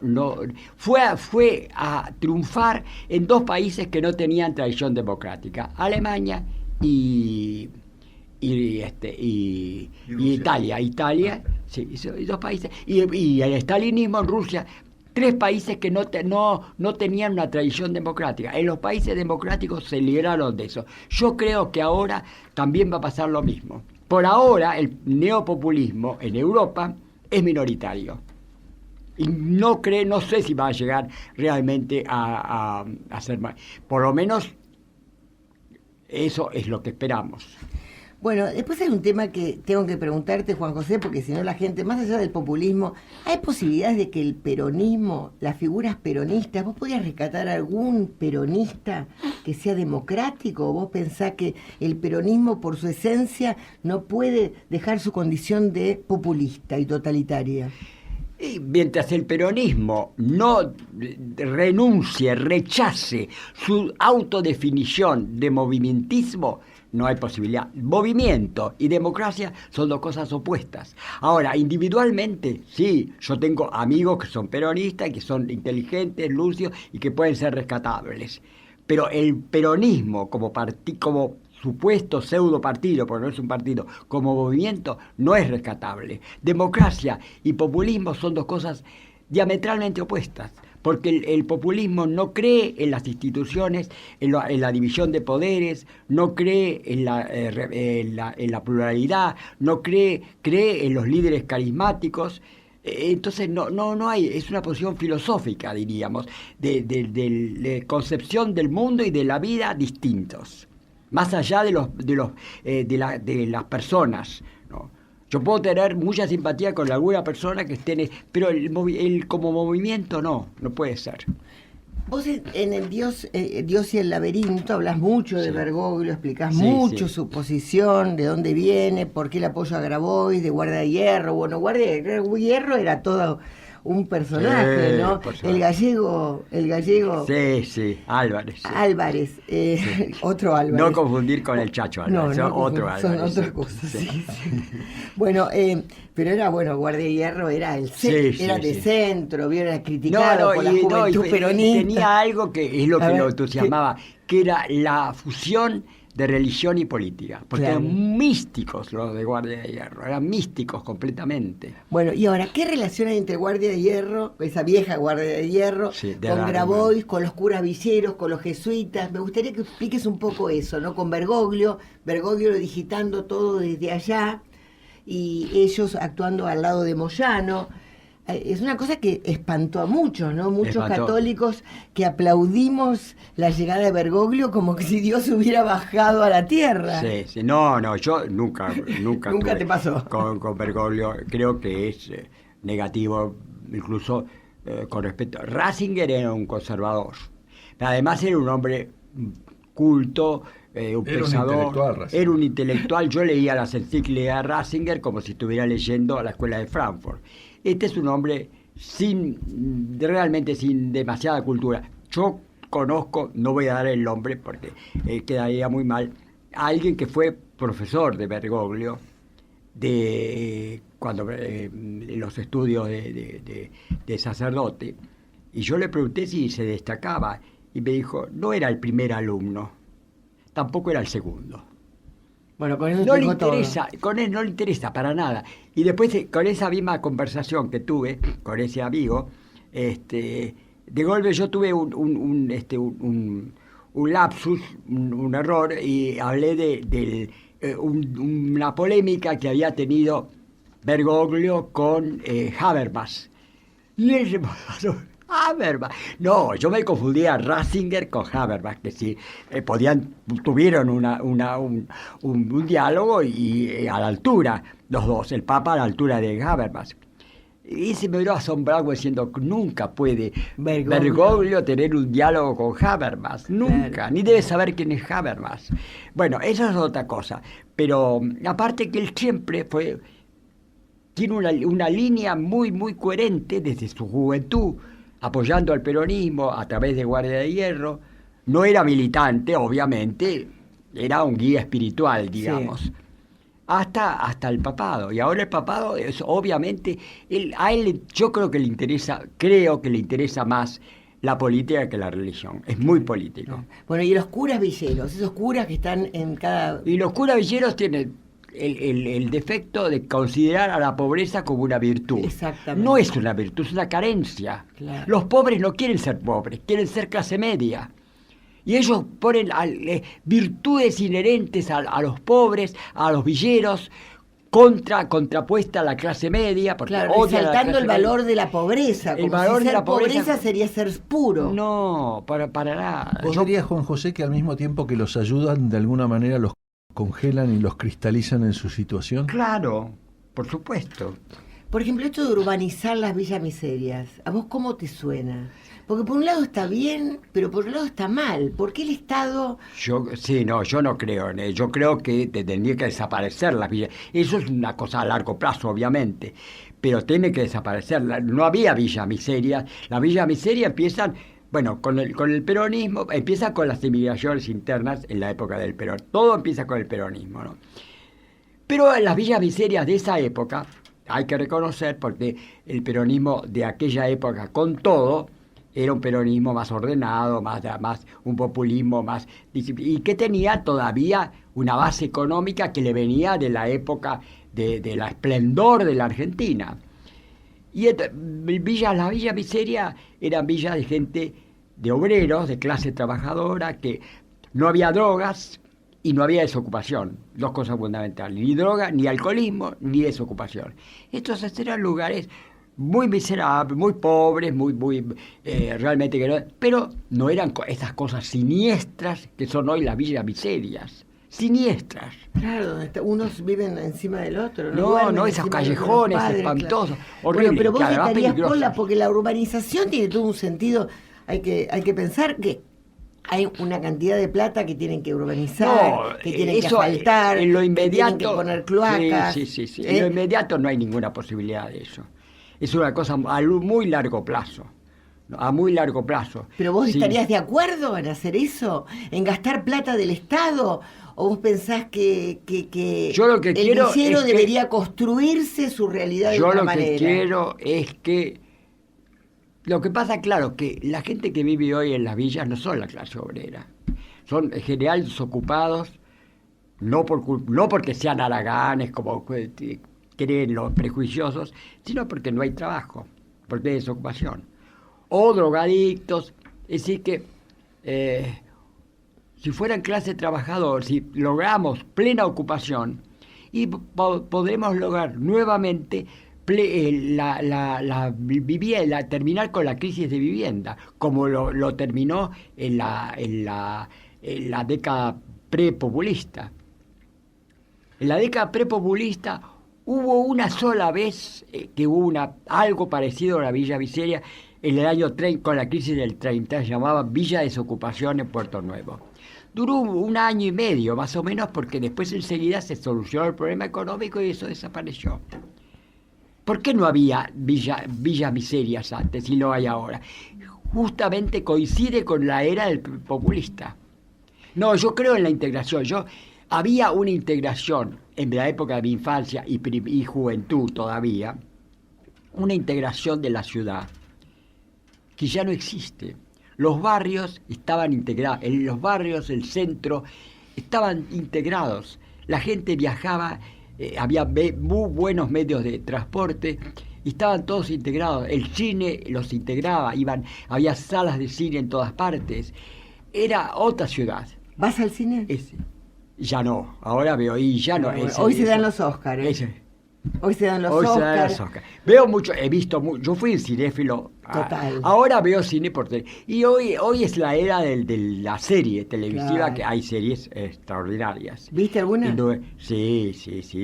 fue a triunfar en dos países que no tenían tradición democrática, Alemania y Rusia. Italia, sí, y dos países, y el estalinismo en Rusia. Tres países que no tenían una tradición democrática. En los países democráticos se libraron de eso. Yo creo que ahora también va a pasar lo mismo. Por ahora, el neopopulismo en Europa es minoritario. Y no sé si va a llegar realmente a ser más. Por lo menos, eso es lo que esperamos. Bueno, después hay un tema que tengo que preguntarte, Juan José, porque si no la gente, más allá del populismo, ¿hay posibilidades de que el peronismo, las figuras peronistas, vos podrías rescatar algún peronista que sea democrático? ¿O vos pensás que el peronismo, por su esencia, no puede dejar su condición de populista y totalitaria? Y mientras el peronismo no renuncie, rechace su autodefinición de movimentismo, no hay posibilidad. Movimiento y democracia son dos cosas opuestas. Ahora, individualmente, sí, yo tengo amigos que son peronistas, que son inteligentes, lúcidos y que pueden ser rescatables. Pero el peronismo como supuesto pseudo partido, porque no es un partido, como movimiento, no es rescatable. Democracia y populismo son dos cosas diametralmente opuestas, porque el populismo no cree en las instituciones, en la división de poderes, no cree en la pluralidad, no cree en los líderes carismáticos. Entonces no hay, es una posición filosófica, diríamos, de concepción del mundo y de la vida distintos, más allá de las personas, ¿no? Yo puedo tener mucha simpatía con alguna persona que esté, pero el como movimiento no puede ser. Vos en el Dios y el laberinto hablas mucho de Sí. Bergoglio, explicás Sí, mucho sí. su posición, de dónde viene, por qué el apoyo a Grabois, de Guardia de Hierro. Bueno, Guardia de Hierro era todo un personaje, Sí, ¿no? por supuesto. El gallego Sí, Álvarez. Sí. Álvarez, otro Álvarez. No confundir con el Chacho Álvarez, son otro Álvarez. Son otras sí. cosas, Sí. sí. Bueno, pero era, Guardia de Hierro era era de sí. centro, era criticado por la juventud peronista. Tenía algo que es lo A que ver, lo entusiasmaba, que era la fusión de religión y política, porque Claro. eran místicos los de Guardia de Hierro, eran místicos completamente. Bueno, y ahora, ¿qué relación hay entre Guardia de Hierro, esa vieja Guardia de Hierro, Sí, de con la- Grabois, con los curas villeros, con los jesuitas? Me gustaría que expliques un poco eso, ¿no? Con Bergoglio digitando todo desde allá, y ellos actuando al lado de Moyano. Es una cosa que espantó a muchos, ¿no? Muchos Espantó. católicos que aplaudimos la llegada de Bergoglio como que si Dios hubiera bajado a la tierra. Sí, no, yo nunca Nunca tuve te pasó. con Bergoglio, creo que es negativo, incluso con respecto. Ratzinger era un conservador, pero además era un hombre culto, un Era un pensador, intelectual, Ratzinger. era un intelectual. Yo leía las encíclicas de Ratzinger como si estuviera leyendo a la escuela de Frankfurt. Este es un hombre realmente sin demasiada cultura. Yo conozco, no voy a dar el nombre porque quedaría muy mal, a alguien que fue profesor de Bergoglio cuando en los estudios de sacerdote, y yo le pregunté si se destacaba y me dijo, no era el primer alumno, tampoco era el segundo. Bueno, con eso No te le dijo todo. interesa, con él no le interesa para nada. Y después, con esa misma conversación que tuve con ese amigo, de golpe yo tuve un lapsus, un error, y hablé de una polémica que había tenido Bergoglio con Habermas. Y él se Habermas. No, yo me confundía Ratzinger con Habermas, que sí, tuvieron un diálogo y a la altura, los dos, el Papa a la altura de Habermas. Y se me miró asombrado diciendo que nunca puede Bergoglio tener un diálogo con Habermas, nunca, Claro. ni debe saber quién es Habermas. Bueno, eso es otra cosa, pero aparte que él siempre tiene una línea muy, muy coherente desde su juventud, apoyando al peronismo a través de Guardia de Hierro. No era militante, obviamente, era un guía espiritual, digamos. Sí. Hasta el papado. Y ahora el papado es obviamente, yo creo que le interesa más la política que la religión. Es muy político. Bueno, y los curas villeros, esos curas que están en cada... Y los curas villeros tienen el defecto de considerar a la pobreza como una virtud. Exactamente. No es una virtud, es una carencia. Claro. Los pobres no quieren ser pobres, quieren ser clase media. Y ellos ponen virtudes inherentes a los pobres, a los villeros, contrapuesta a la clase media. Porque Claro, odian a la resaltando clase el valor media. de la pobreza. El Como valor si de ser la pobreza sería ser puro. No, para nada. ¿Vos dirías, Juan José, que al mismo tiempo que los ayudan, de alguna manera los congelan y los cristalizan en su situación? Claro, por supuesto. Por ejemplo, esto de urbanizar las villas miserias, ¿a vos cómo te suena? Porque por un lado está bien, pero por otro lado está mal. ¿Por qué el Estado...? Yo no creo en ello. Yo creo que tendría que desaparecer las villas. Eso es una cosa a largo plazo, obviamente, pero tiene que desaparecer. No había villas miserias. Las villas miserias empiezan, bueno, con el peronismo, empieza con las emigraciones internas en la época del Perón. Todo empieza con el peronismo, ¿no? Pero en las villas miserias de esa época, hay que reconocer, porque el peronismo de aquella época, con todo, era un peronismo más ordenado, más un populismo más y que tenía todavía una base económica que le venía de la época de la esplendor de la Argentina. Y la villa miseria eran villas de gente, de obreros, de clase trabajadora, que no había drogas y no había desocupación, dos cosas fundamentales, ni droga, ni alcoholismo, ni desocupación. Estos eran lugares muy miserables, muy pobres, realmente que no, pero no eran esas cosas siniestras que son hoy las villas miserias, siniestras. Claro, donde unos viven encima del otro. No, duermen esos encima de los callejones padres, espantosos, claro. horribles. Bueno, pero vos que además estarías peligrosos. con porque la urbanización tiene todo un sentido. Hay que pensar que hay una cantidad de plata que tienen que urbanizar, que tienen que asfaltar, en lo que inmediato, tienen que poner cloacas. Sí. En lo inmediato no hay ninguna posibilidad de eso. Es una cosa a muy largo plazo. A muy largo plazo. ¿Pero vos Sí. estarías de acuerdo en hacer eso? ¿En gastar plata del Estado? ¿O vos pensás que Yo lo que el quiero villero es que- debería construirse su realidad de Yo otra lo manera? que quiero es que... Lo que pasa, claro, que la gente que vive hoy en las villas no son la clase obrera. Son en general desocupados, no porque sean haraganes, como creen los prejuiciosos, sino porque no hay trabajo, porque hay desocupación. O drogadictos. Es decir que si fueran clase trabajadora, si logramos plena ocupación, y podremos lograr nuevamente terminar con la crisis de vivienda, como lo terminó en la década prepopulista. En la década prepopulista hubo una sola vez que hubo algo parecido a la Villa Miseria en el año 30, con la crisis del 30, se llamaba Villa Desocupación en Puerto Nuevo. Duró un año y medio más o menos, porque después enseguida se solucionó el problema económico y eso desapareció. ¿Por qué no había villas miserias antes y lo hay ahora? Justamente coincide con la era del populista. No, yo creo en la integración. Había una integración en la época de mi infancia y juventud todavía, una integración de la ciudad que ya no existe. Los barrios estaban integrados, los barrios, el centro, estaban integrados. la gente viajaba, había muy buenos medios de transporte y estaban todos integrados. El cine los integraba, había salas de cine en todas partes. Era otra ciudad. ¿Vas al cine? Ya no, ahora veo y ya no. Hoy se dan los Óscares. Hoy se dan los Óscares. Veo mucho, he visto mucho. Yo fui un cinéfilo. Total. Ahora veo cine por tele. Y hoy es la era de la serie televisiva, Claro. que hay series extraordinarias. ¿Viste alguna? Sí.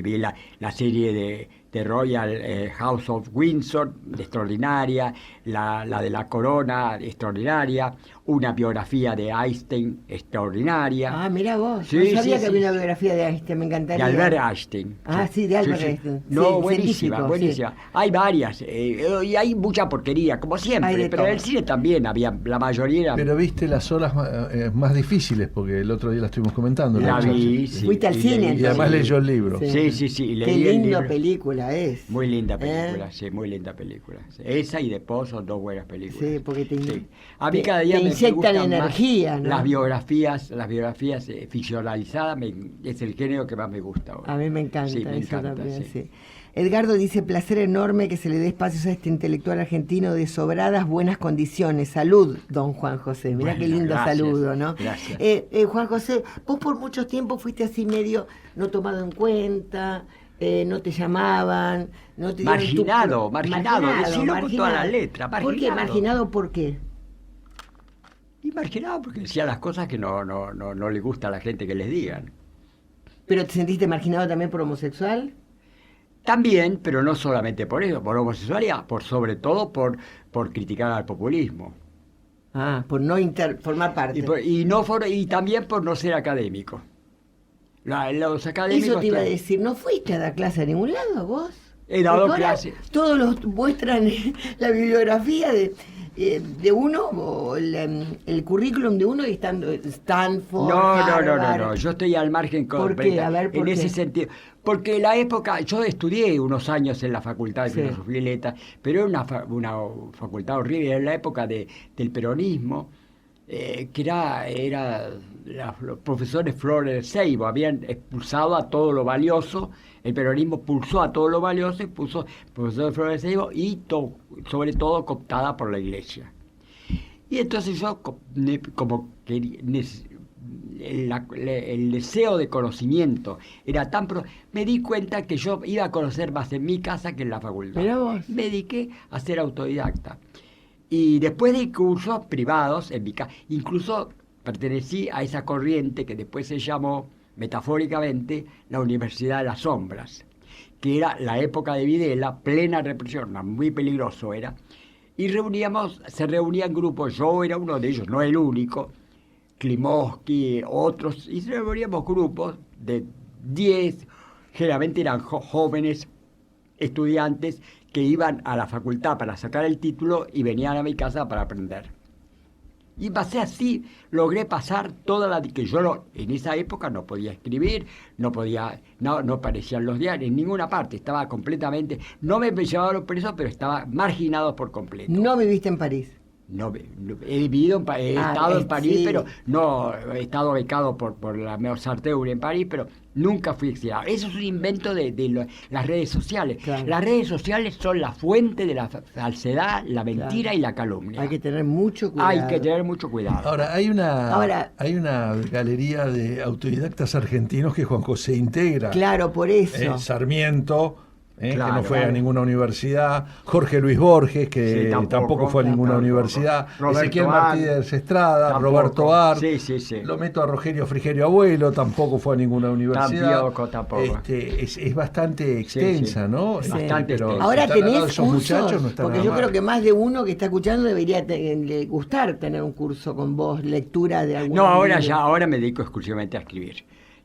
Vi la serie de Royal House of Windsor, extraordinaria. La de la Corona, extraordinaria. Una biografía de Einstein, extraordinaria. Ah, mira vos. Sí, No sabía sí, que había sí. una biografía de Einstein, me De encantaría. Albert Einstein. Ah, sí, de Albert Einstein. No, Sí, buenísima, científico, buenísima. sí. Hay varias, y hay mucha porquería, como Hay siempre, de pero en el todo. cine también había, la mayoría era... Pero viste las horas más difíciles, porque el otro día la estuvimos comentando. La ¿no? vi, sí. Fuiste al cine, Y además entonces. leyó el libro. Sí, Qué leí el linda libro. película es. Muy linda película, sí, muy linda película. Sí. Esa y The Post son dos buenas películas. Sí, porque A mí te- cada día te me inyectan gustan más energía, ¿no? las biografías ficcionalizadas, es el género que más me gusta ahora. A mí me encanta, Sí, me eso encanta, también, sí. sí. Edgardo dice, placer enorme que se le dé espacios a este intelectual argentino de sobradas buenas condiciones. Salud, don Juan José. Mirá Bueno, qué lindo gracias, saludo, ¿no? gracias. Juan José, vos por mucho tiempo fuiste así medio no tomado en cuenta, no te llamaban, no te dieron tu- marginado, decilo con toda la letra, ¿Por qué? marginado. ¿Marginado por qué? Y marginado porque decía las cosas que no le gusta a la gente que les digan. ¿Pero te sentiste marginado también por homosexual? También, pero no solamente por eso, por homosexualidad, sobre todo por criticar al populismo. Ah, por no formar parte. Y también por no ser académico. Los académicos... Eso te iba a decir, ¿no fuiste a dar clase a ningún lado vos? He dado Porque ahora clase. Todos los muestran la bibliografía de uno, o el currículum de uno, y están Stanford, Harvard. No, yo estoy al margen ¿Por qué? A ver, ¿por en qué? ese sentido. Porque la época, yo estudié unos años en la Facultad de Sí. Filosofía y Letras, pero era una facultad horrible, era la época del peronismo, que era los profesores Flores Seibo habían expulsado a todo lo valioso, el peronismo pulsó a todo lo valioso y puso profesores Flores Seibo y sobre todo cooptada por la Iglesia. Y entonces yo, como que el deseo de conocimiento era tan... me di cuenta que yo iba a conocer más en mi casa que en la facultad. Mirá vos. Me dediqué a ser autodidacta. Y después de cursos privados en mi casa, incluso pertenecí a esa corriente que después se llamó, metafóricamente, la Universidad de las Sombras, que era la época de Videla, plena represión, muy peligroso era, y se reunían grupos, yo era uno de ellos, no el único, Klimovsky, otros, y reuníamos grupos de 10, generalmente eran jóvenes estudiantes que iban a la facultad para sacar el título y venían a mi casa para aprender. Y pasé así, logré pasar toda la... que yo en esa época no podía escribir, no aparecían los diarios en ninguna parte, estaba completamente... No me llevaban preso, pero estaba marginado por completo. No viviste en París. He vivido, he estado en París, sí. pero no he estado becado por la Mozarteum en París, pero nunca fui exiliado. Eso es un invento de las redes sociales. Claro. Las redes sociales son la fuente de la falsedad, la mentira Claro. y la calumnia. Hay que tener mucho cuidado. Hay que tener mucho cuidado. Ahora, hay una galería de autodidactas argentinos que Juan José integra. Claro, por eso. Sarmiento, que Claro, no fue claro. a ninguna universidad. Jorge Luis Borges, que Sí, tampoco fue a ninguna tampoco. universidad. Roberto Ezequiel Art, Martínez Estrada, tampoco. Roberto Art. Sí. Lo meto a Rogelio Frigerio Abuelo, tampoco fue a ninguna universidad. Tampoco. Es bastante extensa, sí. ¿no? Es bastante Pero extensa. Ahora si están al lado de tenés esos cursos, muchachos, no está porque nada yo mal. creo que más de uno que está escuchando debería le gustar tener un curso con vos, lectura de algún No, libro. ahora me dedico exclusivamente a escribir.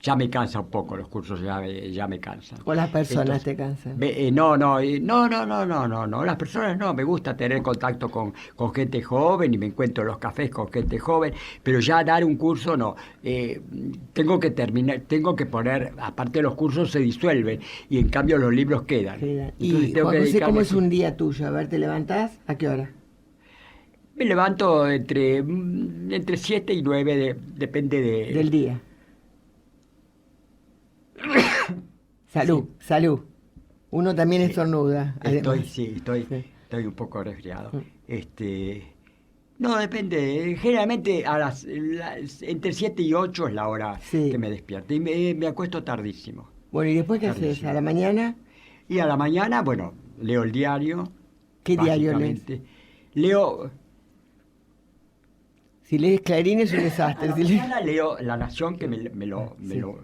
Ya me cansa un poco, los cursos ya me cansan. O las personas Entonces, te cansan. No, las personas no, me gusta tener contacto con gente joven y me encuentro en los cafés con gente joven, pero ya dar un curso no. Tengo que poner, aparte de los cursos se disuelven y en cambio los libros quedan. Queda. Entonces Y tengo Juan que José, ¿cómo dedicarle- es un día tuyo? A ver, ¿te levantás? ¿A qué hora? Me levanto entre 7 y 9, depende de... Del día. Salud, Sí. salud. Uno también Sí. estornuda. además. Estoy un poco resfriado. No, depende. Generalmente entre 7 y 8 es la hora Sí. que me despierto. Y me acuesto tardísimo. Bueno, ¿y después qué haces? Tardísimo. ¿A la mañana? Y a la mañana, bueno, leo el diario. ¿Qué diario lees? básicamente. Leo. Si lees Clarín es un A desastre. la Si lees- mañana leo La Nación, que me lo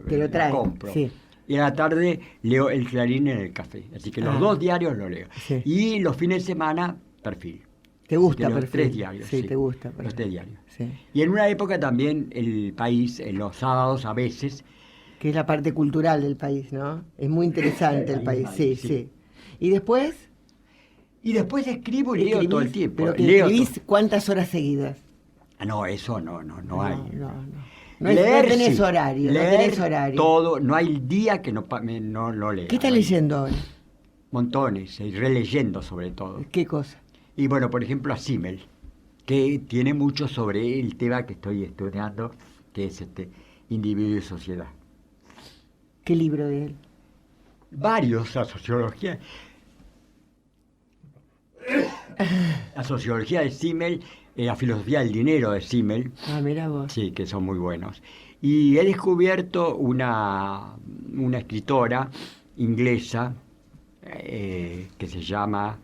te lo traen, compro. sí. Y a la tarde leo El Clarín en el café. Así que los 2 diarios los leo. Sí. Y los fines de semana, Perfil. ¿Te gusta Leo Perfil? 3 diarios. Sí, te gusta Los Perfil. 3 diarios. Sí. Y en una época también El País, en los sábados a veces. Que es la parte cultural del país, ¿no? Es muy interesante el país, sí, sí. sí. ¿Y después? Y después escribo y leo todo el tiempo. ¿Pero que Leo escribís todo. cuántas horas seguidas? No, eso no hay. No, no tenés sí. horario, no Leer tenés horario. todo, no hay día que no lea. ¿Qué estás leyendo ahora? Montones, y releyendo sobre todo. ¿Qué cosa? Y bueno, por ejemplo, a Simmel, que tiene mucho sobre el tema que estoy estudiando, que es individuo y sociedad. ¿Qué libro de él? Varios, la sociología. La sociología de Simmel, la filosofía del dinero de Simmel, Ah, mira vos. sí, que son muy buenos. Y he descubierto una escritora inglesa que se llama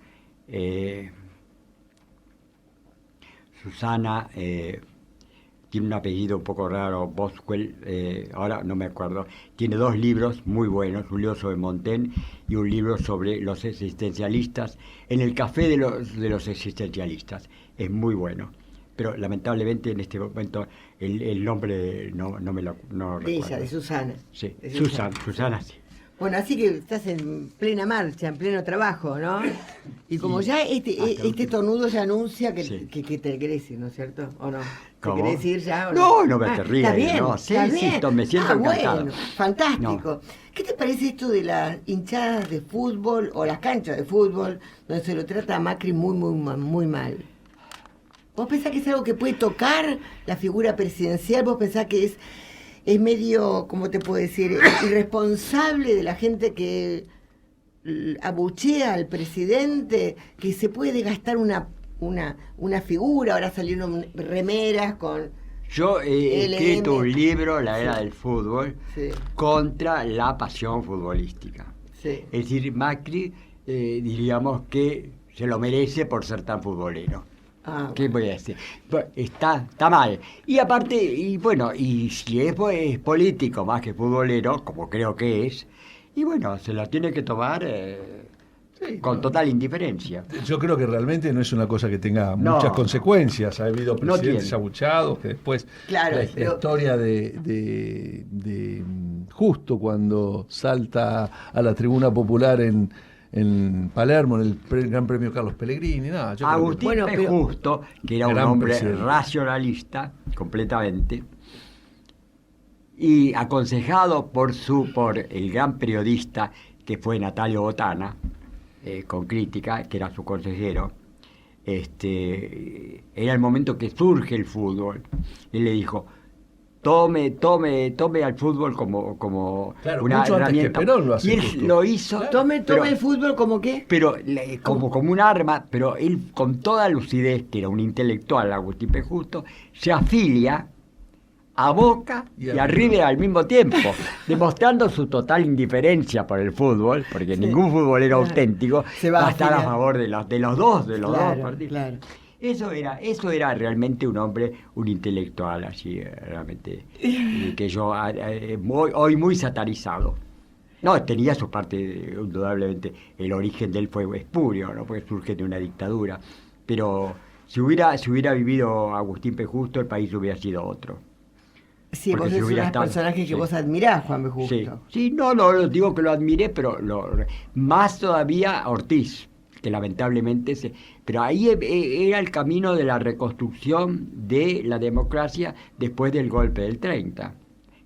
Susana, tiene un apellido un poco raro, Boswell, ahora no me acuerdo. Tiene 2 libros muy buenos, un libro sobre Montaigne y un libro sobre los existencialistas, en el café de los existencialistas. Es muy bueno. Pero lamentablemente en este momento el nombre no me lo no De recuerdo. ella, de Susana. Sí, De Susana, sí. Bueno, así que estás en plena marcha, en pleno trabajo, ¿no? Y como Sí. ya este tornudo ya anuncia que, Sí. que te crece, ¿no es cierto? ¿O no? ¿Te ¿Cómo? querés ir ya o no? No me te rías, Está bien, no, sí, está sí, bien. me siento encantado. Bueno, fantástico. No. ¿Qué te parece esto de las hinchadas de fútbol o las canchas de fútbol donde se lo trata a Macri muy mal? ¿Vos pensás que es algo que puede tocar la figura presidencial? ¿Vos pensás que es medio, ¿cómo te puedo decir?, irresponsable de la gente que abuchea al presidente, que se puede gastar una figura? Ahora salieron remeras con... Yo he LM. escrito un libro, La Era Sí. del Fútbol, Sí, contra la pasión futbolística. sí. Es decir, Macri, diríamos que se lo merece por ser tan futbolero. Ah, ¿Qué voy a decir? Pues, está mal. Y aparte, y bueno, y si es político más que futbolero, como creo que es, y bueno, se la tiene que tomar Sí, con no. total indiferencia. Yo creo que realmente no es una cosa que tenga No, muchas no. consecuencias. Ha habido No presidentes tiene. abuchados que después Claro, la pero- historia de justo cuando salta a la tribuna popular en Palermo, en el Gran Premio Carlos Pellegrini. Nada, yo creo que- Agustín Bueno, P. pero- Justo, que era un Gran hombre presidente. racionalista completamente, y aconsejado por el gran periodista que fue Natalio Botana, con crítica, que era su consejero, era el momento que surge el fútbol. Él le dijo: tome al fútbol como Claro, una mucho antes que herramienta. Perón lo hace y él justo. lo hizo. Claro. Tome pero- el fútbol como qué. pero como un arma, pero él con toda lucidez, que era un intelectual, Agustín P. Justo, se afilia a Boca y a River al mismo tiempo, demostrando su total indiferencia por el fútbol, porque ningún futbolero Claro. auténtico Se va va a a estar a afiliar. favor de los dos Claro, partidos. claro. Eso era realmente un hombre, un intelectual, así, realmente, que yo hoy muy satarizado. No, tenía su parte, indudablemente, el origen de él fue espurio, ¿no? Porque surge de una dictadura. Pero si hubiera vivido Agustín P. Justo, el país hubiera sido otro. Sí, Porque vos si sos uno hubiera de los estado- personajes que sí. vos admirás, Juan B. Justo. Sí, no digo que lo admiré, pero más todavía Ortiz, que lamentablemente pero ahí era el camino de la reconstrucción de la democracia después del golpe del 30.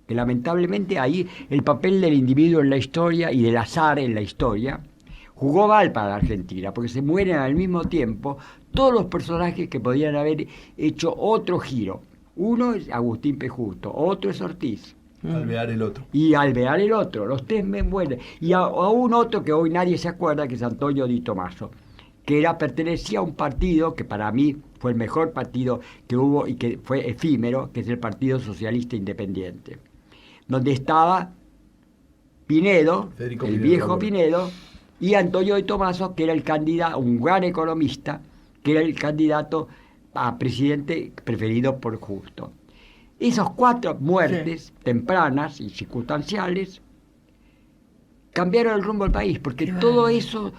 Que lamentablemente ahí el papel del individuo en la historia y del azar en la historia jugó mal para la Argentina, porque se mueren al mismo tiempo todos los personajes que podían haber hecho otro giro. Uno es Agustín P. Justo, otro es Ortiz. Alvear el otro. Y Alvear el otro, los tres me mueren. Y a un otro que hoy nadie se acuerda, que es Antonio Di Tommaso, que pertenecía a un partido que para mí fue el mejor partido que hubo y que fue efímero, que es el Partido Socialista Independiente, donde estaba Pinedo, Federico el Pinedo, viejo Ramón. Pinedo, y Antonio Di Tommaso, que era el candidato, un gran economista, que era el candidato a presidente preferido por Justo. Esas 4 muertes tempranas y circunstanciales cambiaron el rumbo del país, porque todo eso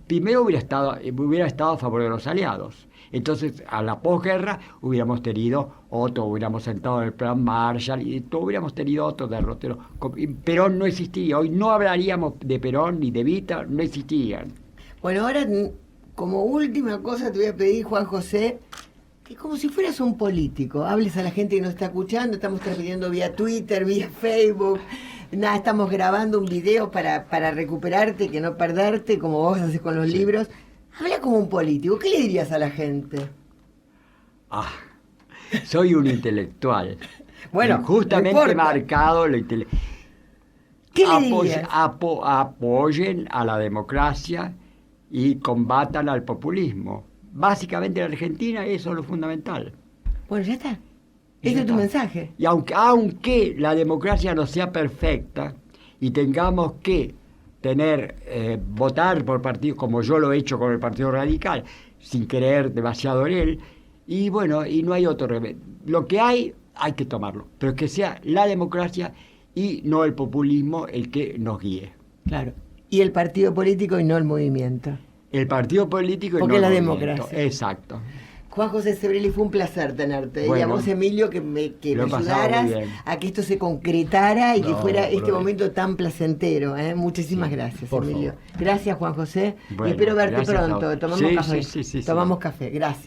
primero hubiera estado a favor de los aliados. Entonces, a la posguerra hubiéramos sentado en el plan Marshall y hubiéramos tenido otro derrotero. Perón no existía. Hoy no hablaríamos de Perón ni de Evita, no existían. Bueno, ahora, como última cosa, te voy a pedir, Juan José, que como si fueras un político, hables a la gente que nos está escuchando. Estamos transmitiendo vía Twitter, vía Facebook. Nada, estamos grabando un video para recuperarte, que no perderte, como vos haces con los libros. Habla como un político. ¿Qué le dirías a la gente? Soy un intelectual. Bueno, justamente no importa. marcado lo intelectual. ¿Qué le dirías? Apoyen a la democracia y combatan al populismo. Básicamente en Argentina eso es lo fundamental. Bueno, ya está. Ese es tu mensaje. Y aunque la democracia no sea perfecta y tengamos que votar por partidos, como yo lo he hecho con el Partido Radical, sin creer demasiado en él, y bueno, y no hay otro remedio. Lo que hay que tomarlo, pero que sea la democracia y no el populismo el que nos guíe. Claro. Y el partido político y no el movimiento. El partido político y Porque no la el movimiento. democracia. Exacto. Juan José Sebrelli, fue un placer tenerte. Y a Bueno, vos, Emilio, que me lo he pasado ayudaras muy bien. a que esto se concretara y que No, fuera este pero- momento tan placentero. Muchísimas gracias, por Emilio. favor. Gracias, Juan José. Bueno, y espero verte gracias a pronto. vos. Tomamos Sí, café. sí. Tomamos café. Gracias.